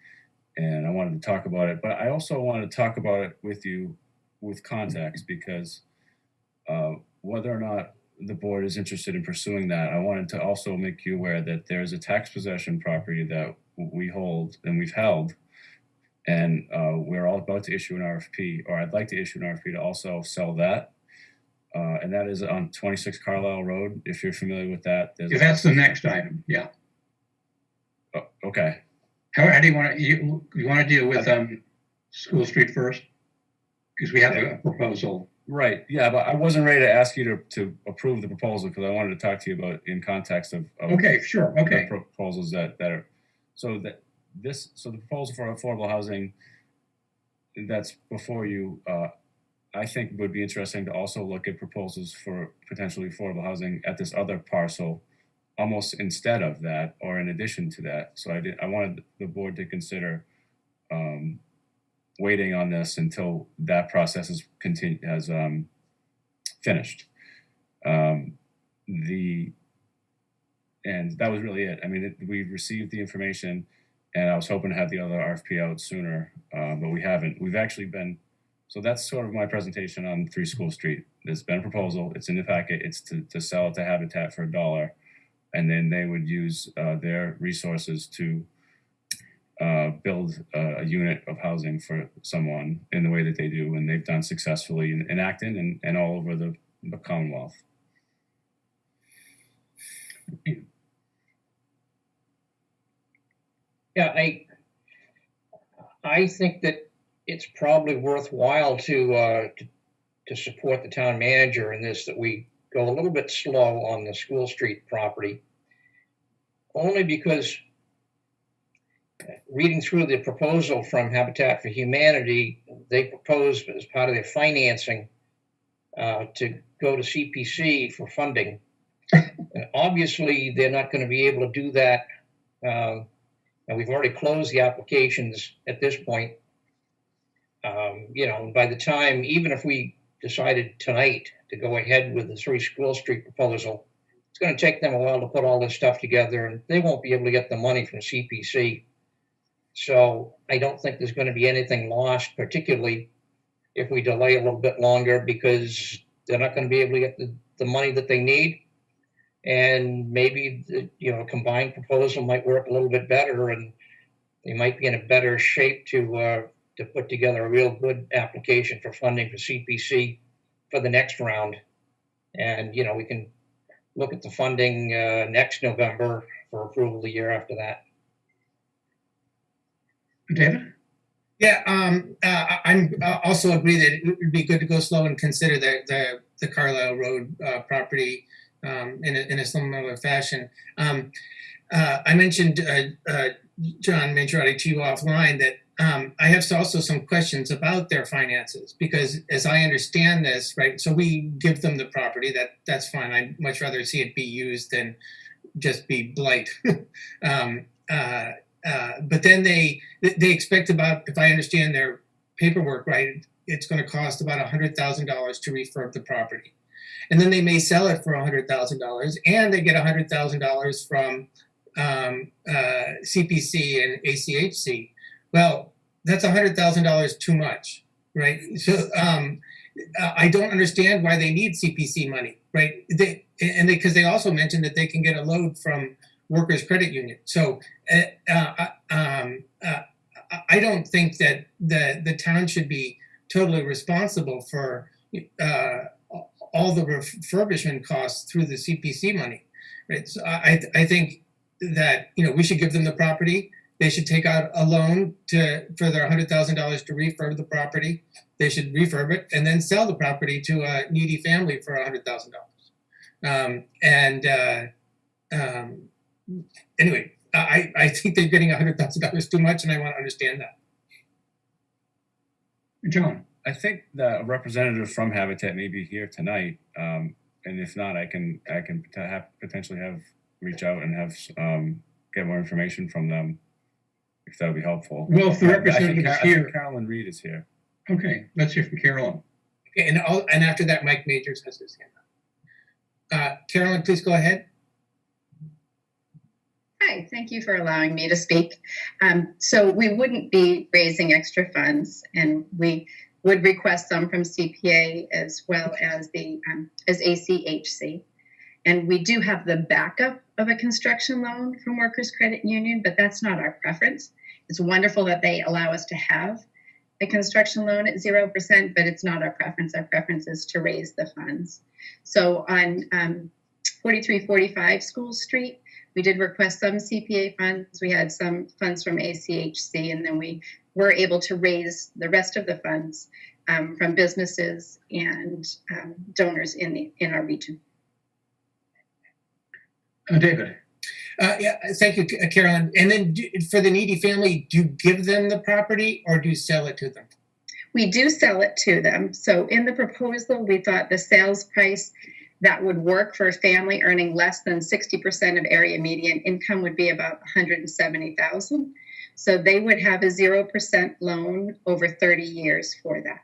And I wanted to talk about it, but I also wanted to talk about it with you with context, because whether or not the board is interested in pursuing that, I wanted to also make you aware that there's a tax possession property that we hold and we've held, and we're all about to issue an RFP, or I'd like to issue an RFP to also sell that. And that is on 26 Carlisle Road. If you're familiar with that, Yeah, that's the next item. Yeah. Oh, okay. How do you want to, you want to deal with School Street first? Because we have a proposal. Right. Yeah, but I wasn't ready to ask you to approve the proposal, because I wanted to talk to you about in context of Okay, sure. Okay. the proposals that are, so the proposal for affordable housing that's before you, I think would be interesting to also look at proposals for potentially affordable housing at this other parcel, almost instead of that or in addition to that. So I wanted the board to consider waiting on this until that process has finished. And that was really it. I mean, we received the information, and I was hoping to have the other RFP out sooner, but we haven't. We've actually been, so that's sort of my presentation on 3 School Street. There's been a proposal, it's in the packet, it's to sell it to Habitat for $1, and then they would use their resources to build a unit of housing for someone in the way that they do, and they've done successfully in Acton and all over the Commonwealth. Yeah, I think that it's probably worthwhile to support the town manager in this, that we go a little bit slow on the School Street property, only because reading through the proposal from Habitat for Humanity, they proposed as part of their financing to go to CPC for funding. And obviously, they're not going to be able to do that. And we've already closed the applications at this point. By the time, even if we decided tonight to go ahead with the 3 School Street proposal, it's going to take them a while to put all this stuff together, and they won't be able to get the money from CPC. So I don't think there's going to be anything lost, particularly if we delay a little bit longer, because they're not going to be able to get the money that they need. And maybe a combined proposal might work a little bit better, and they might be in a better shape to put together a real good application for funding for CPC for the next round. And we can look at the funding next November for approval the year after that. David? Yeah, I'm also agree that it would be good to go slow and consider the Carlisle Road property in a similar fashion. I mentioned, John Mangiarotti, to you offline that I have also some questions about their finances, because as I understand this, right, so we give them the property, that's fine. I'd much rather see it be used than just be blight. But then they expect about, if I understand their paperwork right, it's going to cost about $100,000 to refurb the property. And then they may sell it for $100,000, and they get $100,000 from CPC and ACHC. Well, that's $100,000 too much, right? So I don't understand why they need CPC money, right? Because they also mentioned that they can get a loan from Workers' Credit Union. So I don't think that the town should be totally responsible for all the refurbishment costs through the CPC money, right? So I think that we should give them the property. They should take out a loan for their $100,000 to refurb the property. They should refurb it and then sell the property to a needy family for $100,000. Anyway, I think they're getting $100,000 too much, and I want to understand that. John? I think that a representative from Habitat may be here tonight, and if not, I can potentially reach out and have get more information from them, if that would be helpful. Well, if the representative is I here. think Carolyn Reed is here. Okay, let's hear from Carolyn. And after that, Mike Majors has his hand up. Carolyn, please go ahead. Hi, thank you for allowing me to speak. So we wouldn't be raising extra funds, and we would request some from CPA as well as as ACHC. And we do have the backup of a construction loan from Workers Credit Union, but that's not our preference. It's wonderful that they allow us to have a construction loan at 0%, but it's not our preference. Our preference is to raise the funds. So on 4345 School Street, we did request some CPA funds. We had some funds from ACHC, and then we were able to raise the rest of the funds from businesses and donors in our region. David. Yeah, thank you, Carolyn. And then for the needy family, do you give them the property or do you sell it to them? We do sell it to them. So in the proposal, we thought the sales price that would work for a family earning less than 60% of area median income would be about $170,000. So they would have a 0% loan over 30 years for that.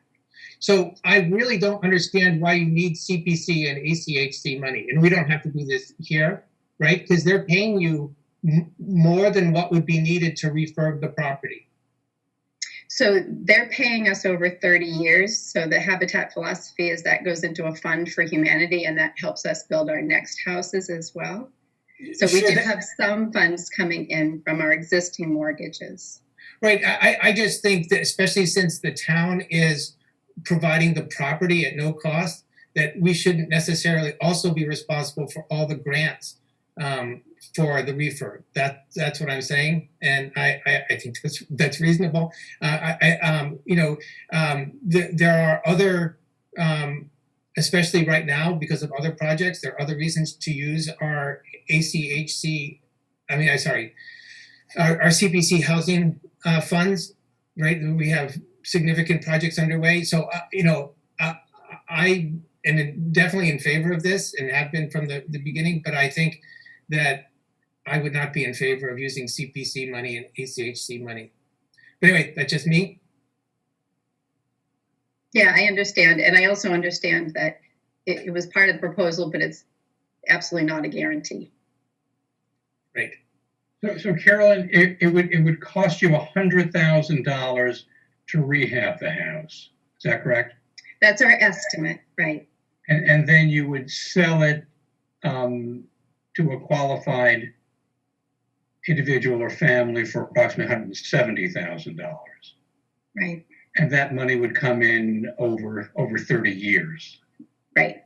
So I really don't understand why you need CPC and ACHC money. And we don't have to do this here, right? Because they're paying you more than what would be needed to refurb the property. So they're paying us over 30 years. So the Habitat philosophy is that goes into a fund for humanity, and that helps us build our next houses as well. So we do have some funds coming in from our existing mortgages. Right. I just think that, especially since the town is providing the property at no cost, that we shouldn't necessarily also be responsible for all the grants for the refurb. That's what I'm saying, and I think that's reasonable. There are other, especially right now because of other projects, there are other reasons to use our ACHC. Our CPC housing funds, right? We have significant projects underway, so I am definitely in favor of this and have been from the beginning, but I think that I would not be in favor of using CPC money and ACHC money. But anyway, that's just me. Yeah, I understand. And I also understand that it was part of the proposal, but it's absolutely not a guarantee. Right. So Carolyn, it would cost you $100,000 to rehab the house. Is that correct? That's our estimate, right? And then you would sell it to a qualified individual or family for approximately $170,000. Right. And that money would come in over 30 years. Right.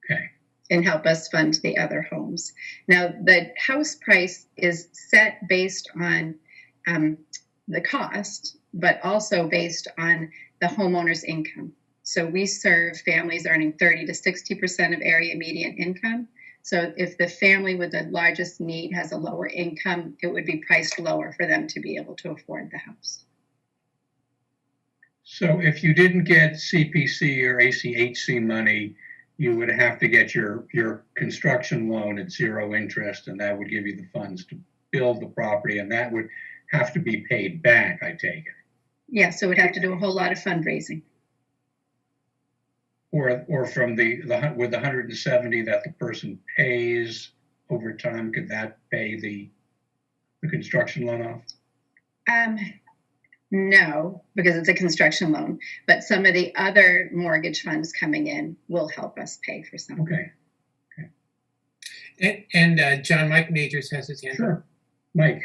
Okay. And help us fund the other homes. Now, the house price is set based on the cost, but also based on the homeowner's income. So we serve families earning 30 to 60% of area median income. So if the family with the largest need has a lower income, it would be priced lower for them to be able to afford the house. So if you didn't get CPC or ACHC money, you would have to get your construction loan at 0 interest, and that would give you the funds to build the property, and that would have to be paid back, I take it. Yeah, so we'd have to do a whole lot of fundraising. Or from with the 170 that the person pays over time, could that pay the construction loan off? No, because it's a construction loan. But some of the other mortgage funds coming in will help us pay for some. Okay. And John, Mike Majors has his hand up. Sure. Mike.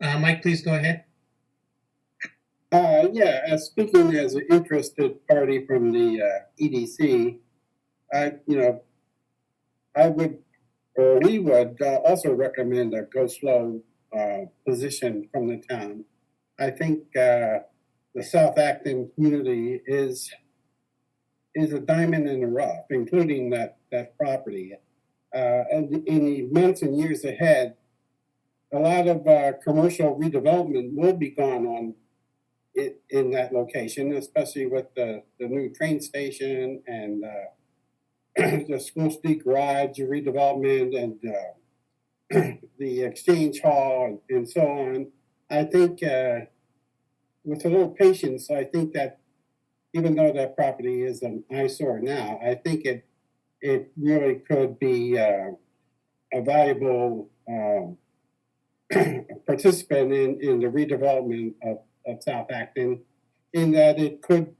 Mike, please go ahead. Speaking as an interested party from the EDC, we would also recommend a go slow position from the town. I think the South Acton community is a diamond in the rough, including that property. And in the months and years ahead, a lot of commercial redevelopment will be gone on in that location, especially with the new train station and the School Street Garage redevelopment and the Exchange Hall and so on. I think with a little patience, I think that even though that property is an eyesore now, I think it really could be a valuable participant in the redevelopment of South Acton, in that it could,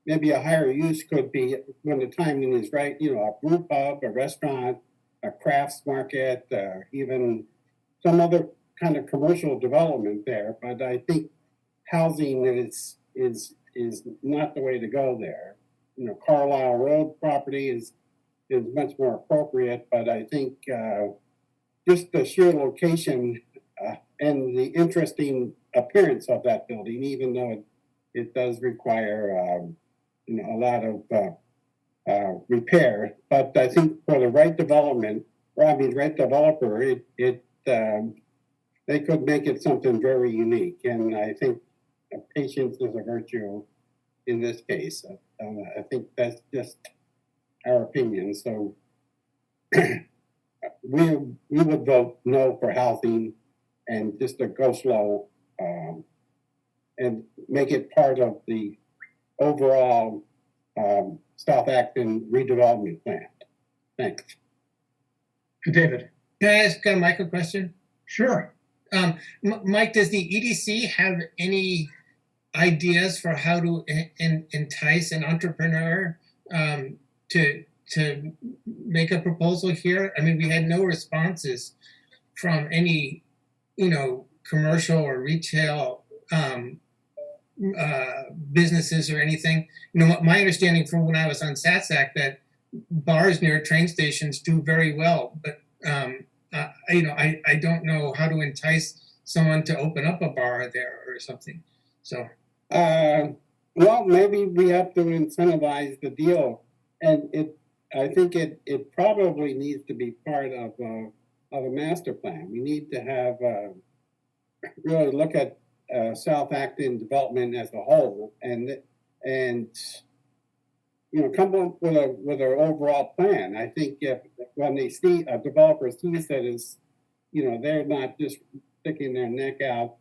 maybe a higher use could be, when the timing is right, you know, a brew pub, a restaurant, a crafts market, even some other kind of commercial development there. But I think housing is not the way to go there. You know, Carlisle Road property is much more appropriate, but I think just the sheer location and the interesting appearance of that building, even though it does require you know, a lot of repair. But I think for the right development, or I mean, right developer, they could make it something very unique. And I think patience is a virtue in this case. I think that's just our opinion. So we would vote no for housing and just to go slow and make it part of the overall South Acton redevelopment plan. Thanks. David. Can I ask Mike a question? Sure. Mike, does the EDC have any ideas for how to entice an entrepreneur to make a proposal here? I mean, we had no responses from any, you know, commercial or retail businesses or anything. You know, my understanding from when I was on SATSAC that bars near train stations do very well, but you know, I don't know how to entice someone to open up a bar there or something. So, well, maybe we have to incentivize the deal, and I think it probably needs to be part of a master plan. We need to have really look at South Acton development as a whole, and you know, come up with an overall plan. I think if when they see a developer sees that as, you know, they're not just sticking their neck out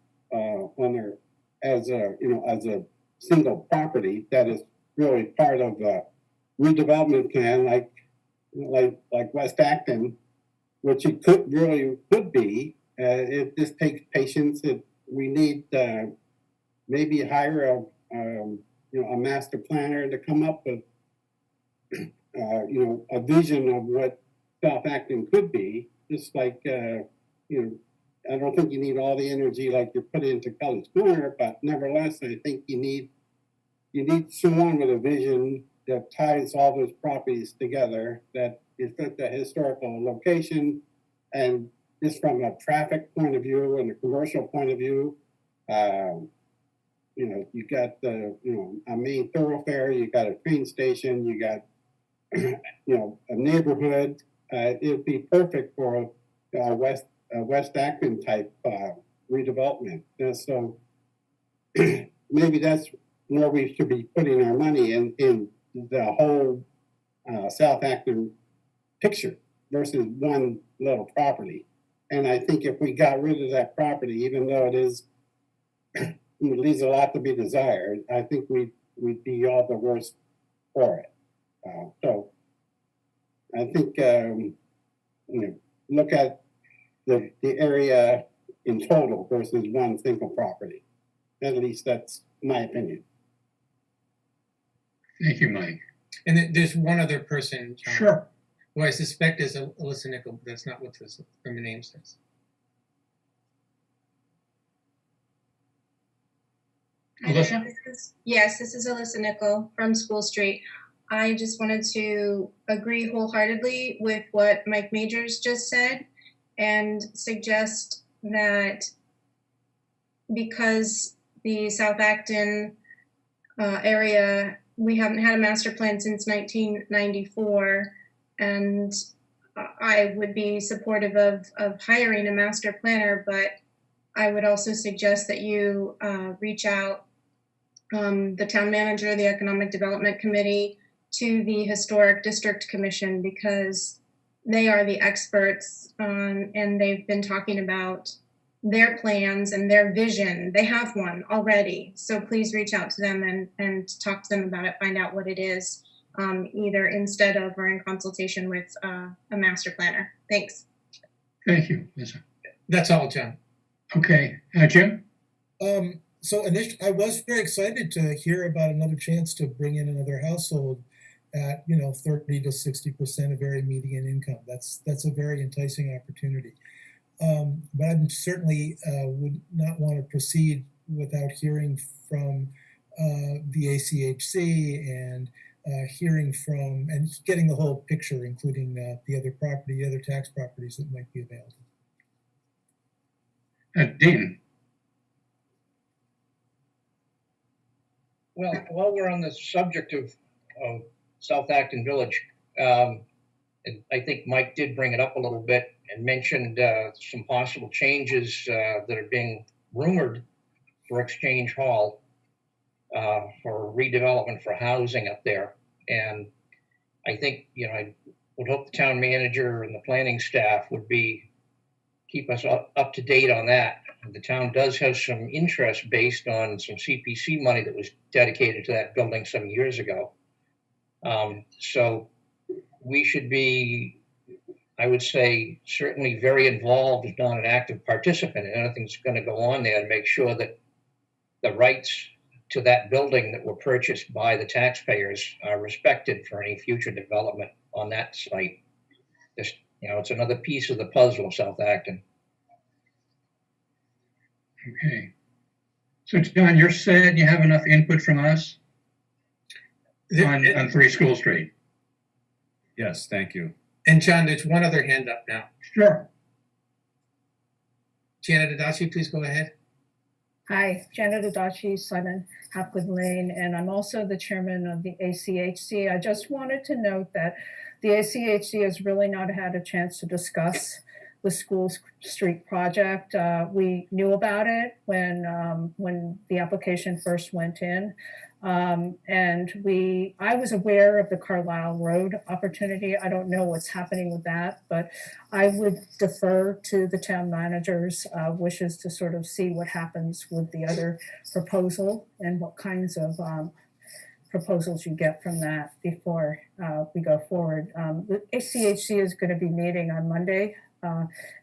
when they're as a single property, that is really part of a redevelopment plan, like West Acton, which it could be. It just takes patience. We need maybe hire a master planner to come up with a vision of what South Acton could be. Just like I don't think you need all the energy like you put into Kelly's Corner, but nevertheless, I think you need someone with a vision that ties all those properties together, that is at the historical location, and just from a traffic point of view and a commercial point of view. You got a main thoroughfare, you got a train station, you got a neighborhood. It'd be perfect for West Acton type redevelopment. And so maybe that's where we should be putting our money in the whole South Acton picture versus one little property. And I think if we got rid of that property, even though it leaves a lot to be desired, I think we'd be all the worse for it. So I think look at the area in total versus one single property. At least that's my opinion. Thank you, Mike. and then there's one other person, John, Sure. who I suspect is Alyssa Nickel, but that's not what the name says. Alyssa? Yes, this is Alyssa Nickel from School Street. I just wanted to agree wholeheartedly with what Mike Majors just said and suggest that because the South Acton area, we haven't had a master plan since 1994, and I would be supportive of hiring a master planner, but I would also suggest that you reach out, the town manager, the Economic Development Committee, to the Historic District Commission, because they are the experts and they've been talking about their plans and their vision. They have one already. So please reach out to them and talk to them about it, find out what it is, either instead of or in consultation with a master planner. Thanks. Thank you, Lisa. That's all, John. Okay, Jim? So initially, I was very excited to hear about another chance to bring in another household at 30 to 60% of very median income. That's a very enticing opportunity. But I certainly would not want to proceed without hearing from the ACHC and hearing from and getting the whole picture, including the other tax properties that might be available. Dean? Well, while we're on the subject of South Acton Village, and I think Mike did bring it up a little bit and mentioned some possible changes that are being rumored for Exchange Hall for redevelopment for housing up there. And I think, I would hope the town manager and the planning staff would keep us up to date on that. The town does have some interest based on some CPC money that was dedicated to that building some years ago. So we should be, I would say, certainly very involved, if not an active participant in anything that's going to go on there, to make sure that the rights to that building that were purchased by the taxpayers are respected for any future development on that site. Just, it's another piece of the puzzle of South Acton. Okay. So, John, you're saying you have enough input from us on 3 School Street? Yes, thank you. And John, there's one other hand up now. Sure. Janet Adachi, please go ahead. Hi, Janet Adachi, Simon Hapgood Lane, and I'm also the chairman of the ACHC. I just wanted to note that the ACHC has really not had a chance to discuss the School Street project. We knew about it when the application first went in. And I was aware of the Carlisle Road opportunity. I don't know what's happening with that, but I would defer to the town manager's wishes to sort of see what happens with the other proposal and what kinds of proposals you get from that before we go forward. The ACHC is going to be meeting on Monday,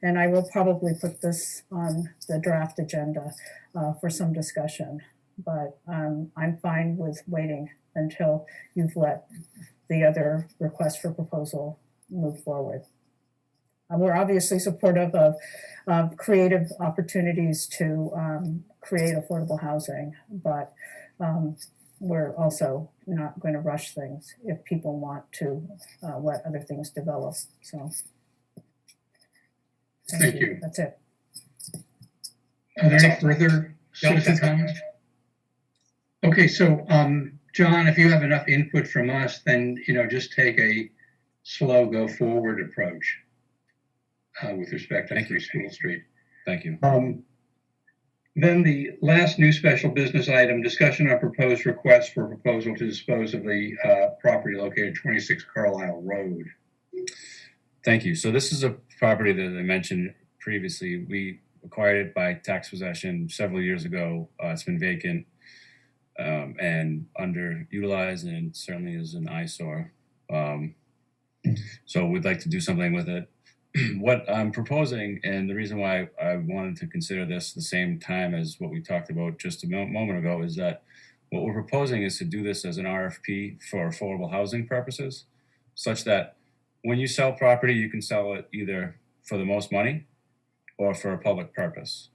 and I will probably put this on the draft agenda for some discussion. But I'm fine with waiting until you've let the other request for proposal move forward. We're obviously supportive of creative opportunities to create affordable housing, but we're also not going to rush things if people want to let other things develop. So thank you. That's it. Are there any further citizen comments? Okay, so John, if you have enough input from us, then just take a slow go forward approach with respect to 3 School Street. Thank you. Then the last new special business item, discussion on proposed request for proposal to dispose of the property located 26 Carlisle Road. Thank you. So this is a property that I mentioned previously. We acquired it by tax possession several years ago. It's been vacant and underutilized, and certainly is an eyesore. So we'd like to do something with it. What I'm proposing, and the reason why I wanted to consider this the same time as what we talked about just a moment ago, is that what we're proposing is to do this as an RFP for affordable housing purposes, such that when you sell property, you can sell it either for the most money or for a public purpose.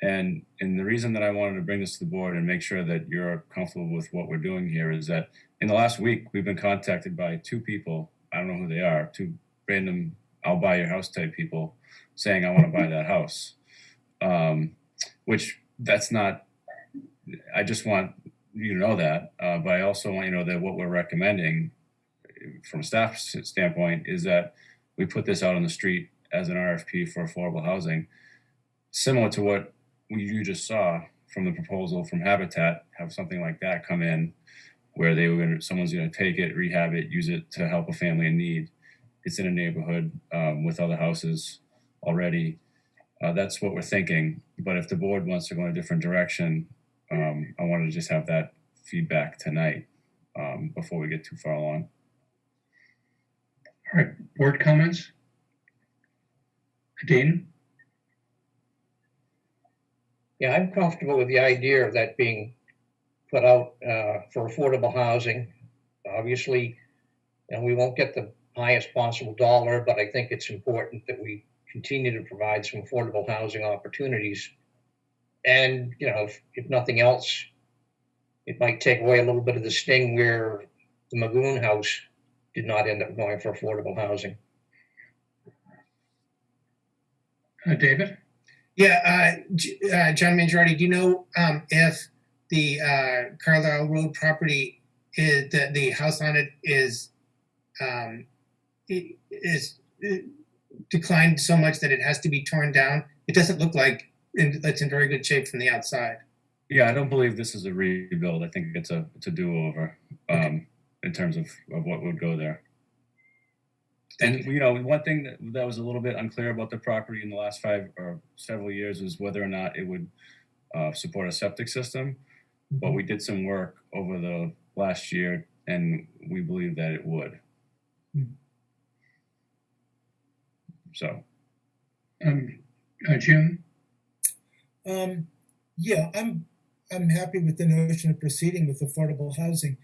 And the reason that I wanted to bring this to the board and make sure that you're comfortable with what we're doing here is that in the last week, we've been contacted by 2 people, I don't know who they are, 2 random I'll buy your house type people saying I want to buy that house, which that's not, I just want you to know that, but I also want you to know that what we're recommending from a staff standpoint is that we put this out on the street as an RFP for affordable housing, similar to what you just saw from the proposal from Habitat, have something like that come in where someone's going to take it, rehab it, use it to help a family in need. It's in a neighborhood with other houses already. That's what we're thinking. But if the board wants to go in a different direction, I wanted to just have that feedback tonight before we get too far along. All right, board comments? Dean? Yeah, I'm comfortable with the idea of that being put out for affordable housing. Obviously, we won't get the highest possible dollar, but I think it's important that we continue to provide some affordable housing opportunities. And, if nothing else, it might take away a little bit of the sting where the Magoon House did not end up going for affordable housing. David? Yeah, John Mangiarotti, do you know if the Carlisle Road property is the house on it is declined so much that it has to be torn down? It doesn't look like it's in very good shape from the outside. Yeah, I don't believe this is a rebuild. I think it's a do-over in terms of what would go there. And one thing that was a little bit unclear about the property in the last 5 or several years was whether or not it would support a septic system. But we did some work over the last year, and we believe that it would. So, Jim? Yeah, I'm happy with the notion of proceeding with affordable housing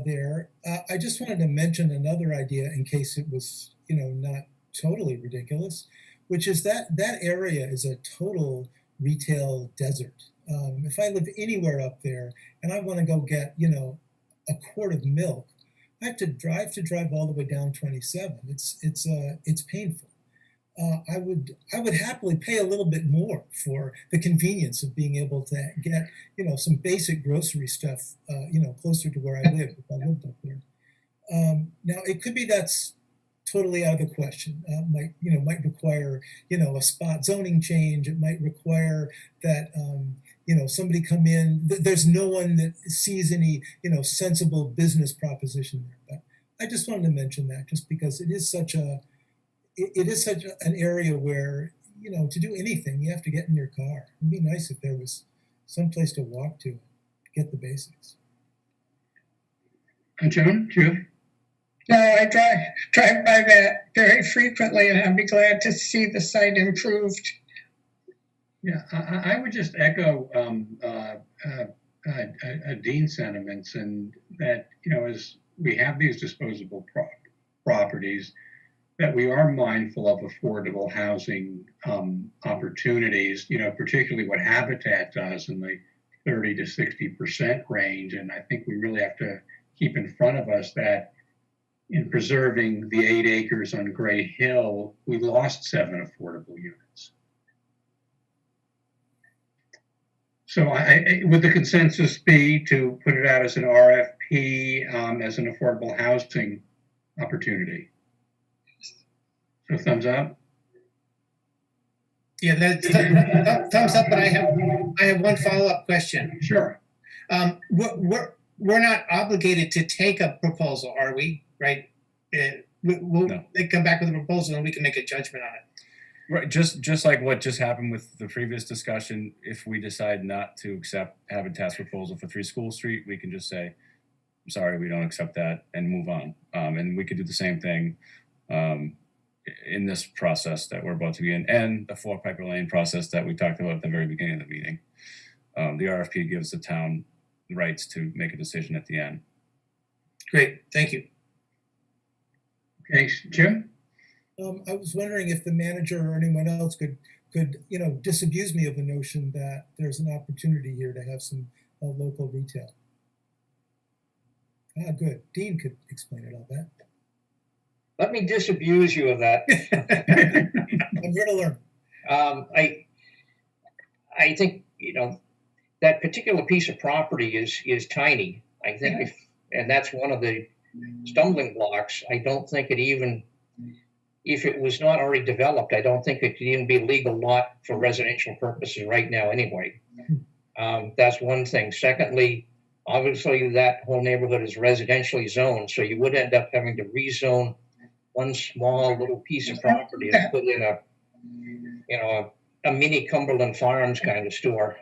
there. I just wanted to mention another idea in case it was, not totally ridiculous, which is that area is a total retail desert. If I live anywhere up there and I want to go get, a quart of milk, I have to drive all the way down 27. It's painful. I would happily pay a little bit more for the convenience of being able to get, some basic grocery stuff, closer to where I live if I lived up there. Now it could be that's totally out of the question. Might require, a spot zoning change. It might require that, somebody come in. There's no one that sees any, sensible business proposition there. But I just wanted to mention that just because it is such an area where, to do anything, you have to get in your car. It'd be nice if there was some place to walk to get the basics. Joan, do you? No, I drive by that very frequently, and I'd be glad to see the site improved. Yeah, I would just echo Dean's sentiments, and that, as we have these disposable properties, that we are mindful of affordable housing opportunities, particularly what Habitat does in the 30 to 60% range. And I think we really have to keep in front of us that in preserving the 8 acres on Gray Hill, we lost 7 affordable units. So would the consensus be to put it out as an RFP as an affordable housing opportunity? So thumbs up? Yeah, that's thumbs up, but I have one follow-up question. Sure. We're not obligated to take a proposal, are we? Right? No. They come back with a proposal and we can make a judgment on it. Right, just like what just happened with the previous discussion, if we decide not to accept Habitat's proposal for 3 School Street, we can just say, sorry, we don't accept that, and move on. And we could do the same thing in this process that we're about to be in, and the 4 Piper Lane process that we talked about at the very beginning of the meeting. The RFP gives the town the rights to make a decision at the end. Great, thank you. Thanks, Jim? I was wondering if the manager or anyone else could disabuse me of the notion that there's an opportunity here to have some local retail. Good. Dean could explain it all that. Let me disabuse you of that. I'm here to learn. I think, that particular piece of property is tiny. I think and that's one of the stumbling blocks. I don't think it even, if it was not already developed, I don't think it could even be a legal lot for residential purposes right now anyway. That's one thing. Secondly, obviously that whole neighborhood is residentially zoned, so you would end up having to rezone one small little piece of property and put in a a mini Cumberland Farms kind of store.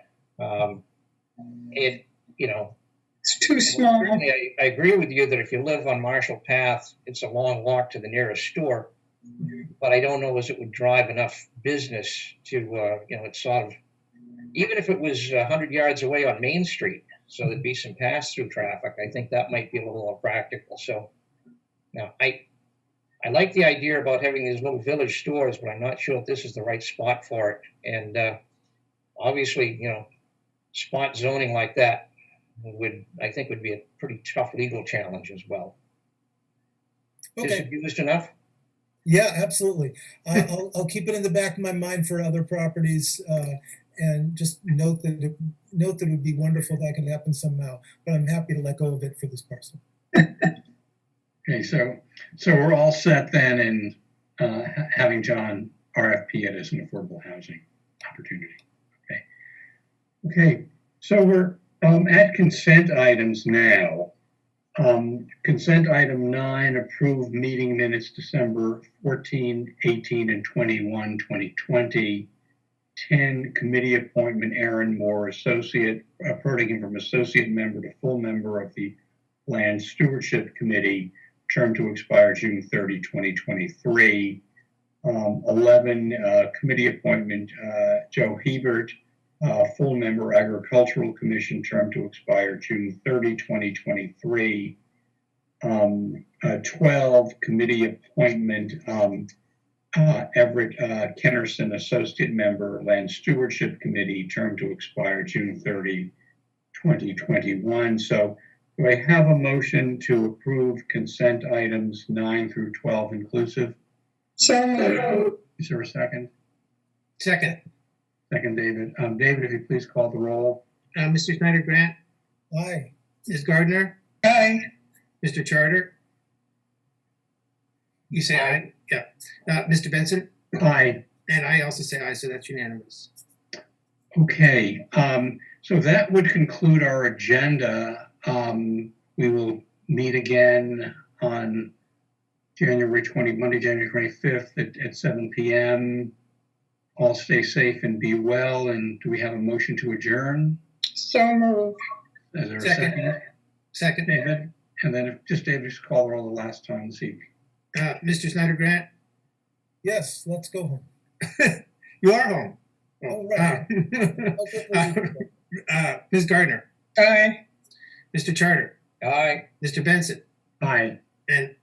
It, you know, It's too small. certainly I agree with you that if you live on Marshall Path, it's a long walk to the nearest store. But I don't know as it would drive enough business to, you know, it's sort of, even if it was 100 yards away on Main Street, so there'd be some pass-through traffic, I think that might be a little more practical. So, now, I like the idea about having these little village stores, but I'm not sure if this is the right spot for it. And obviously, you know, spot zoning like that I think would be a pretty tough legal challenge as well. Okay. Is it used enough? Yeah, absolutely. I'll keep it in the back of my mind for other properties, and just note that it would be wonderful if that could happen somehow. But I'm happy to let go of it for this parcel. Okay, so we're all set then in having John RFP it as an affordable housing opportunity. Okay, so we're at consent items now. Consent item 9, approve meeting minutes December 14, 18, and 21, 2020. 10, committee appointment Aaron Moore, associate, promoting him from associate member to full member of the Land Stewardship Committee, term to expire June 30, 2023. 11, committee appointment Joe Hebert, full member Agricultural Commission, term to expire June 30, 2023. 12, committee appointment Everett Kennerson, associate member Land Stewardship Committee, term to expire June 30, 2021. So do I have a motion to approve consent items 9 through 12 inclusive? So moved. Is there a second? Second, Second, David. David, if you please call the roll. Mr. Snyder Grant, Aye. Ms. Gardner, Aye. Mr. Charter. You say aye? Yeah. Mr. Benson? Aye. And I also say aye, so that's unanimous. Okay, so that would conclude our agenda. We will meet again on Monday, January 25th at 7 p.m. All stay safe and be well. And do we have a motion to adjourn? So moved. Is there a Second. second? Second, David? And then if just David, just call the roll the last time this evening. Mr. Snyder Grant, Yes, let's go home. you are home. All right. Ms. Gardner, Aye. Mr. Charter, Aye. Mr. Benson, Aye. and